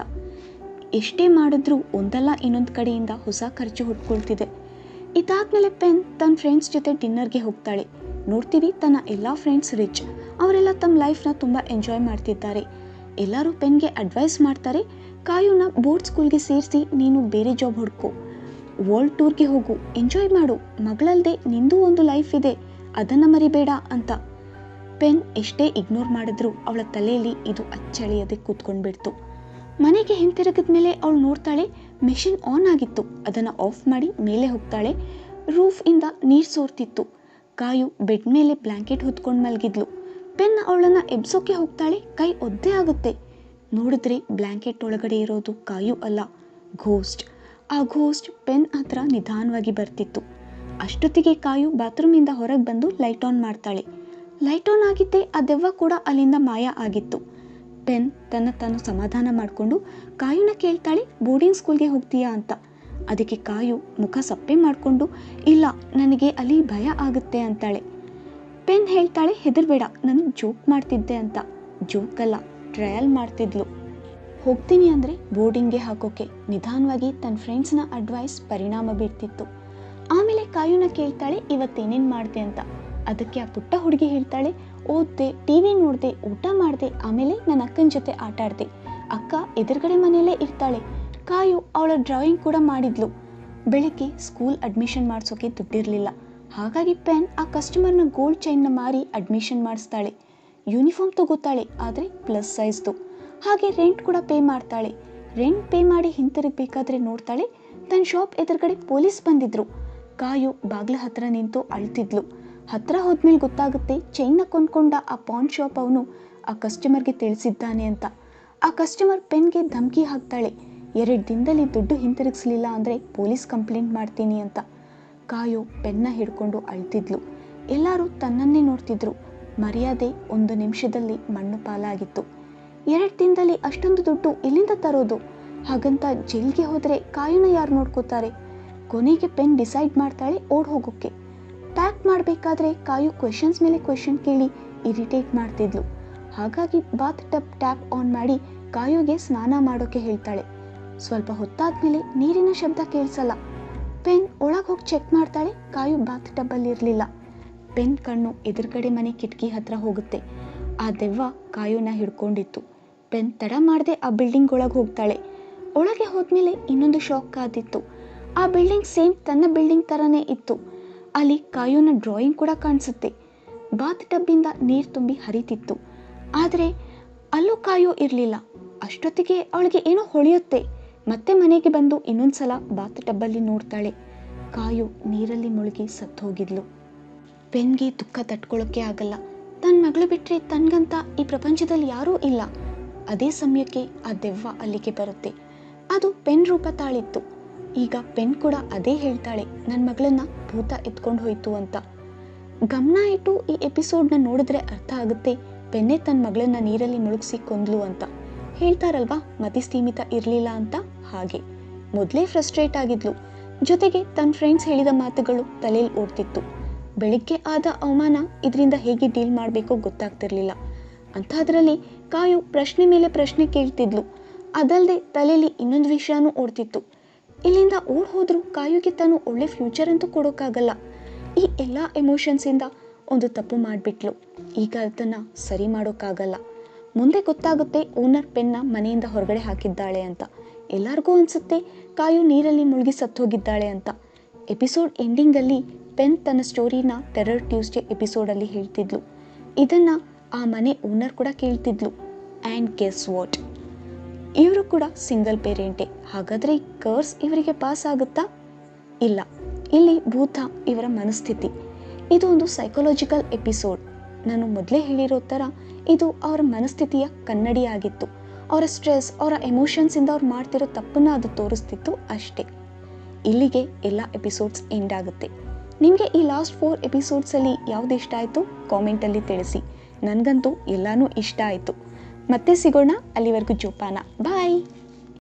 ಎಷ್ಟೇ ಮಾಡಿದ್ರೂ ಒಂದಲ್ಲ ಇನ್ನೊಂದು ಕಡೆಯಿಂದ ಹೊಸ ಖರ್ಚು ಹುಟ್ಕೊಳ್ತಿದೆ. ಇದಾದ್ಮೇಲೆ ಪೆನ್ ತನ್ನ ಫ್ರೆಂಡ್ಸ್ ಜೊತೆ ಡಿನ್ನರ್ಗೆ ಹೋಗ್ತಾಳೆ. ನೋಡ್ತೀವಿ ತನ್ನ ಎಲ್ಲ ಫ್ರೆಂಡ್ಸ್ ರಿಚ್, ಅವರೆಲ್ಲ ತಮ್ಮ ಲೈಫ್ನ ತುಂಬ ಎಂಜಾಯ್ ಮಾಡ್ತಿದ್ದಾರೆ. ಎಲ್ಲರೂ ಪೆನ್ಗೆ ಅಡ್ವೈಸ್ ಮಾಡ್ತಾರೆ, ಕಾಯುನ ಬೋರ್ಡ್ ಸ್ಕೂಲ್ಗೆ ಸೇರಿಸಿ ನೀನು ಬೇರೆ ಜಾಬ್ ಹುಡ್ಕೋ, ವರ್ಲ್ಡ್ ಟೂರ್ಗೆ ಹೋಗು, ಎಂಜಾಯ್ ಮಾಡು, ಮಗಳಲ್ಲದೆ ನಿಂದು ಒಂದು ಲೈಫ್ ಇದೆ, ಅದನ್ನು ಮರಿಬೇಡ ಅಂತ. ಪೆನ್ ಎಷ್ಟೇ ಇಗ್ನೋರ್ ಮಾಡಿದ್ರೂ ಅವಳ ತಲೆಯಲ್ಲಿ ಇದು ಅಚ್ಚಳಿಯದೆ ಕೂತ್ಕೊಂಡ್ಬಿಡ್ತು. ಮನೆಗೆ ಹಿಂತಿರುಗಿದ ಮೇಲೆ ಅವಳು ನೋಡ್ತಾಳೆ ಮೆಷಿನ್ ಆನ್ ಆಗಿತ್ತು. ಅದನ್ನು ಆಫ್ ಮಾಡಿ ಮೇಲೆ ಹೋಗ್ತಾಳೆ. ರೂಫ್ ಇಂದ ನೀರು ಸೋರ್ತಿತ್ತು. ಕಾಯು ಬೆಡ್ ಮೇಲೆ ಬ್ಲ್ಯಾಂಕೆಟ್ ಹೊತ್ಕೊಂಡು ಮಲಗಿದ್ಲು. ಪೆನ್ ಅವಳನ್ನು ಎಬ್ಸೋಕೆ ಹೋಗ್ತಾಳೆ. ಕೈ ಒದ್ದೆ ಆಗುತ್ತೆ. ನೋಡಿದ್ರೆ ಬ್ಲ್ಯಾಂಕೆಟ್ ಒಳಗಡೆ ಇರೋದು ಕಾಯು ಅಲ್ಲ, ಘೋಸ್ಟ್. ಆ ಘೋಸ್ಟ್ ಪೆನ್ ಹತ್ರ ನಿಧಾನವಾಗಿ ಬರ್ತಿತ್ತು. ಅಷ್ಟೊತ್ತಿಗೆ ಕಾಯು ಬಾತ್ರೂಮಿಂದ ಹೊರಗೆ ಬಂದು ಲೈಟ್ ಆನ್ ಮಾಡ್ತಾಳೆ. ಲೈಟ್ ಆನ್ ಆಗಿದ್ದೆ ಆ ದೆವ್ವ ಕೂಡ ಅಲ್ಲಿಂದ ಮಾಯ ಆಗಿತ್ತು. ಪೆನ್ ತಾನು ಸಮಾಧಾನ ಮಾಡಿಕೊಂಡು ಕಾಯುನ ಕೇಳ್ತಾಳೆ ಬೋರ್ಡಿಂಗ್ ಸ್ಕೂಲ್ಗೆ ಹೋಗ್ತೀಯಾ ಅಂತ. ಅದಕ್ಕೆ ಕಾಯು ಮುಖ ಸಪ್ಪೆ ಮಾಡಿಕೊಂಡು ಇಲ್ಲ ನನಗೆ ಅಲ್ಲಿ ಭಯ ಆಗುತ್ತೆ ಅಂತಾಳೆ. ಪೆನ್ ಹೇಳ್ತಾಳೆ ಹೆದರ್ಬೇಡ, ನಾನು ಜೋಕ್ ಮಾಡ್ತಿದ್ದೆ ಅಂತ. ಜೋಕಲ್ಲ, ಟ್ರಯಲ್ ಮಾಡ್ತಿದ್ಲು. ಹೋಗ್ತೀನಿ ಅಂದರೆ ಬೋರ್ಡಿಂಗ್ಗೆ ಹಾಕೋಕೆ. ನಿಧಾನವಾಗಿ ತನ್ನ ಫ್ರೆಂಡ್ಸ್ನ ಅಡ್ವೈಸ್ ಪರಿಣಾಮ ಬೀರ್ತಿತ್ತು. ಆಮೇಲೆ ಕಾಯುನ ಕೇಳ್ತಾಳೆ ಇವತ್ತೇನೇನು ಮಾಡಿದೆ ಅಂತ. ಅದಕ್ಕೆ ಆ ಪುಟ್ಟ ಹುಡುಗಿ ಹೇಳ್ತಾಳೆ, ಓದ್ದೆ, ಟಿವಿ ನೋಡಿದೆ, ಊಟ ಮಾಡಿದೆ, ಆಮೇಲೆ ನನ್ನ ಅಕ್ಕನ ಜೊತೆ ಆಟ ಆಡಿದೆ. ಅಕ್ಕ ಎದುರುಗಡೆ ಮನೆಯಲ್ಲೇ ಇರ್ತಾಳೆ. ಕಾಯು ಅವಳ ಡ್ರಾಯಿಂಗ್ ಕೂಡ ಮಾಡಿದ್ಲು. ಬೆಳಗ್ಗೆ ಸ್ಕೂಲ್ ಅಡ್ಮಿಷನ್ ಮಾಡಿಸೋಕೆ ದುಡ್ಡಿರಲಿಲ್ಲ. ಹಾಗಾಗಿ ಪೆನ್ ಆ ಕಸ್ಟಮರ್ನ ಗೋಲ್ಡ್ ಚೈನ್ನ ಮಾರಿ ಅಡ್ಮಿಷನ್ ಮಾಡಿಸ್ತಾಳೆ. ಯೂನಿಫಾರ್ಮ್ ತಗೋತಾಳೆ, ಆದರೆ ಪ್ಲಸ್ ಸೈಜ್ದು. ಹಾಗೆ ರೆಂಟ್ ಕೂಡ ಪೇ ಮಾಡ್ತಾಳೆ. ರೆಂಟ್ ಪೇ ಮಾಡಿ ಹಿಂತಿರುಗಬೇಕಾದ್ರೆ ನೋಡ್ತಾಳೆ ತನ್ನ ಶಾಪ್ ಎದುರುಗಡೆ ಪೊಲೀಸ್ ಬಂದಿದ್ರು. ಕಾಯು ಬಾಗ್ಲ ಹತ್ರ ನಿಂತು ಅಳ್ತಿದ್ಲು. ಹತ್ರ ಹೋದ್ಮೇಲೆ ಗೊತ್ತಾಗುತ್ತೆ ಚೈನ್ನ ಕೊಂಡ್ಕೊಂಡ ಆ ಪಾನ್ ಶಾಪ್ ಅವನು ಆ ಕಸ್ಟಮರ್ಗೆ ತಿಳಿಸಿದ್ದಾನೆ ಅಂತ. ಆ ಕಸ್ಟಮರ್ ಪೆನ್ಗೆ ಧಮಕಿ ಹಾಕ್ತಾಳೆ, 2 ದಿನದಲ್ಲಿ ದುಡ್ಡು ಹಿಂತಿರುಗಿಸ್ಲಿಲ್ಲ ಅಂದರೆ ಪೊಲೀಸ್ ಕಂಪ್ಲೇಂಟ್ ಮಾಡ್ತೀನಿ ಅಂತ. ಕಾಯು ಪೆನ್ನ ಹಿಡ್ಕೊಂಡು ಅಳ್ತಿದ್ಲು. ಎಲ್ಲರೂ ತನ್ನನ್ನೇ ನೋಡ್ತಿದ್ರು. ಮರ್ಯಾದೆ 1 ನಿಮಿಷದಲ್ಲಿ ಮಣ್ಣು ಪಾಲಾಗಿತ್ತು. 2 ದಿನದಲ್ಲಿ ಅಷ್ಟೊಂದು ದುಡ್ಡು ಎಲ್ಲಿಂದ ತರೋದು? ಹಾಗಂತ ಜೈಲ್ಗೆ ಹೋದರೆ ಕಾಯುನ ಯಾರು ನೋಡ್ಕೋತಾರೆ? ಕೊನೆಗೆ ಪೆನ್ ಡಿಸೈಡ್ ಮಾಡ್ತಾಳೆ ಓಡ್ ಹೋಗೋಕ್ಕೆ. ಪ್ಯಾಕ್ ಮಾಡಬೇಕಾದ್ರೆ ಕಾಯು ಕ್ವೆಶನ್ಸ್ ಮೇಲೆ ಕ್ವೆಶನ್ ಕೇಳಿ ಇರಿಟೇಟ್ ಮಾಡ್ತಿದ್ಲು. ಹಾಗಾಗಿ ಬಾತ್ ಟಬ್ ಟ್ಯಾಪ್ ಆನ್ ಮಾಡಿ ಕಾಯುಗೆ ಸ್ನಾನ ಮಾಡೋಕೆ ಹೇಳ್ತಾಳೆ. ಸ್ವಲ್ಪ ಹೊತ್ತಾದ್ಮೇಲೆ ನೀರಿನ ಶಬ್ದ ಕೇಳಿಸಲ್ಲ. ಪೆನ್ ಒಳಗೆ ಹೋಗಿ ಚೆಕ್ ಮಾಡ್ತಾಳೆ. ಕಾಯು ಬಾತ್ ಟಬ್ಬಲ್ಲಿ ಇರಲಿಲ್ಲ. ಪೆನ್ ಕಣ್ಣು ಎದುರುಗಡೆ ಮನೆ ಕಿಟಕಿ ಹತ್ರ ಹೋಗುತ್ತೆ. ಆ ದೆವ್ವ ಕಾಯುನ ಹಿಡ್ಕೊಂಡಿತ್ತು. ಪೆನ್ ತಡ ಮಾಡದೆ ಆ ಬಿಲ್ಡಿಂಗ್ ಒಳಗೆ ಹೋಗ್ತಾಳೆ. ಒಳಗೆ ಹೋದ್ಮೇಲೆ ಇನ್ನೊಂದು ಶಾಕ್ ಕಾದಿತ್ತು. ಆ ಬಿಲ್ಡಿಂಗ್ ಸೇಮ್ ತನ್ನ ಬಿಲ್ಡಿಂಗ್ ಥರನೇ ಇತ್ತು. ಅಲ್ಲಿ ಕಾಯುನ ಡ್ರಾಯಿಂಗ್ ಕೂಡ ಕಾಣಿಸುತ್ತೆ. ಬಾತ್ ಟಬ್ಬಿಂದ ನೀರು ತುಂಬಿ ಹರಿತಿತ್ತು. ಆದರೆ ಅಲ್ಲೂ ಕಾಯು ಇರಲಿಲ್ಲ. ಅಷ್ಟೊತ್ತಿಗೆ ಅವಳಿಗೆ ಏನೋ ಹೊಳೆಯುತ್ತೆ. ಮತ್ತೆ ಮನೆಗೆ ಬಂದು ಇನ್ನೊಂದ್ಸಲ ಬಾತ್ ಟಬ್ಬಲ್ಲಿ ನೋಡ್ತಾಳೆ. ಕಾಯು ನೀರಲ್ಲಿ ಮುಳುಗಿ ಸತ್ತು ಹೋಗಿದ್ಲು. ಪೆನ್ಗೆ ದುಃಖ ತಟ್ಕೊಳ್ಳೋಕ್ಕೆ ಆಗಲ್ಲ. ತನ್ನ ಮಗಳು ಬಿಟ್ಟರೆ ತನ್ಗಂತ ಈ ಪ್ರಪಂಚದಲ್ಲಿ ಯಾರೂ ಇಲ್ಲ. ಅದೇ ಸಮಯಕ್ಕೆ ಆ ದೆವ್ವ ಅಲ್ಲಿಗೆ ಬರುತ್ತೆ. ಅದು ಪೆನ್ ರೂಪ ತಾಳಿತ್ತು. ಈಗ ಪೆನ್ ಕೂಡ ಅದೇ ಹೇಳ್ತಾಳೆ, ನನ್ನ ಮಗಳನ್ನ ಭೂತ ಎತ್ಕೊಂಡು ಹೋಯ್ತು ಅಂತ. ಗಮನ ಇಟ್ಟು ಈ ಎಪಿಸೋಡ್ನ ನೋಡಿದ್ರೆ ಅರ್ಥ ಆಗುತ್ತೆ ಪೆನ್ನೇ ತನ್ನ ಮಗಳನ್ನ ನೀರಲ್ಲಿ ಮುಳುಗಿಸಿ ಕೊಂದ್ಲು ಅಂತ. ಹೇಳ್ತಾರಲ್ವಾ ಮತಿ ಸ್ಥೀಮಿತ ಇರಲಿಲ್ಲ ಅಂತ. ಹಾಗೆ ಮೊದಲೇ ಫ್ರಸ್ಟ್ರೇಟ್ ಆಗಿದ್ಲು. ಜೊತೆಗೆ ತನ್ನ ಫ್ರೆಂಡ್ಸ್ ಹೇಳಿದ ಮಾತುಗಳು ತಲೆಯಲ್ಲಿ ಓಡ್ತಿತ್ತು. ಬೆಳಿಗ್ಗೆ ಆದ ಅವಮಾನ ಇದರಿಂದ ಹೇಗೆ ಡೀಲ್ ಮಾಡಬೇಕೋ ಗೊತ್ತಾಗ್ತಿರ್ಲಿಲ್ಲ. ಅಂಥದ್ರಲ್ಲಿ ಕಾಯು ಪ್ರಶ್ನೆ ಮೇಲೆ ಪ್ರಶ್ನೆ ಕೇಳ್ತಿದ್ಲು. ಅದಲ್ಲದೆ ತಲೆಯಲ್ಲಿ ಇನ್ನೊಂದು ವಿಷಯನೂ ಓಡ್ತಿತ್ತು. ಇಲ್ಲಿಂದ ಓಡ್ ಹೋದ್ರೂ ಕಾಯುಗೆ ತಾನು ಒಳ್ಳೆ ಫ್ಯೂಚರ್ ಅಂತೂ ಕೊಡೋಕ್ಕಾಗಲ್ಲ. ಈ ಎಲ್ಲ ಎಮೋಷನ್ಸಿಂದ ಒಂದು ತಪ್ಪು ಮಾಡಿಬಿಟ್ಲು. ಈಗ ಅದನ್ನು ಸರಿ ಮಾಡೋಕ್ಕಾಗಲ್ಲ. ಮುಂದೆ ಗೊತ್ತಾಗುತ್ತೆ ಓನರ್ ಪೆನ್ನ ಮನೆಯಿಂದ ಹೊರಗಡೆ ಹಾಕಿದ್ದಾಳೆ ಅಂತ. ಎಲ್ಲರಿಗೂ ಅನಿಸುತ್ತೆ ಕಾಯು ನೀರಲ್ಲಿ ಮುಳುಗಿ ಸತ್ತೋಗಿದ್ದಾಳೆ ಅಂತ. ಎಪಿಸೋಡ್ ಎಂಡಿಂಗಲ್ಲಿ ಪೆನ್ ತನ್ನ ಸ್ಟೋರಿನ ಟೆರರ್ ಟ್ಯೂಸ್ಡೇ ಎಪಿಸೋಡಲ್ಲಿ ಹೇಳ್ತಿದ್ಲು. ಇದನ್ನು ಆ ಮನೆ ಓನರ್ ಕೂಡ ಕೇಳ್ತಿದ್ಲು. ಆ್ಯಂಡ್ ಗೆಸ್ ವಾಟ್, ಇವರು ಕೂಡ ಸಿಂಗಲ್ ಪೇರೆಂಟೇ. ಹಾಗಾದರೆ ಈ ಕರ್ಸ್ ಇವರಿಗೆ ಪಾಸ್ ಆಗುತ್ತಾ? ಇಲ್ಲ. ಇಲ್ಲಿ ಭೂತ ಇವರ ಮನಸ್ಥಿತಿ. ಇದು ಒಂದು ಸೈಕಾಲಜಿಕಲ್ ಎಪಿಸೋಡ್. ನಾನು ಮೊದಲೇ ಹೇಳಿರೋ ಥರ ಇದು ಅವರ ಮನಸ್ಥಿತಿಯ ಕನ್ನಡಿ ಆಗಿತ್ತು. ಅವರ ಸ್ಟ್ರೆಸ್, ಅವರ ಎಮೋಷನ್ಸಿಂದ ಅವ್ರು ಮಾಡ್ತಿರೋ ತಪ್ಪನ್ನು ಅದು ತೋರಿಸ್ತಿತ್ತು ಅಷ್ಟೇ. ಇಲ್ಲಿಗೆ ಎಲ್ಲ ಎಪಿಸೋಡ್ಸ್ ಎಂಡ್ ಆಗುತ್ತೆ. ನಿಮಗೆ ಈ ಲಾಸ್ಟ್ 4 ಎಪಿಸೋಡ್ಸಲ್ಲಿ ಯಾವ್ದು ಇಷ್ಟ ಆಯಿತು ಕಾಮೆಂಟಲ್ಲಿ ತಿಳಿಸಿ. ನನಗಂತೂ ಎಲ್ಲನೂ ಇಷ್ಟ ಆಯಿತು. ಮತ್ತೆ ಸಿಗೋಣ. ಅಲ್ಲಿವರೆಗೂ ಜೋಪಾನ. ಬಾಯ್.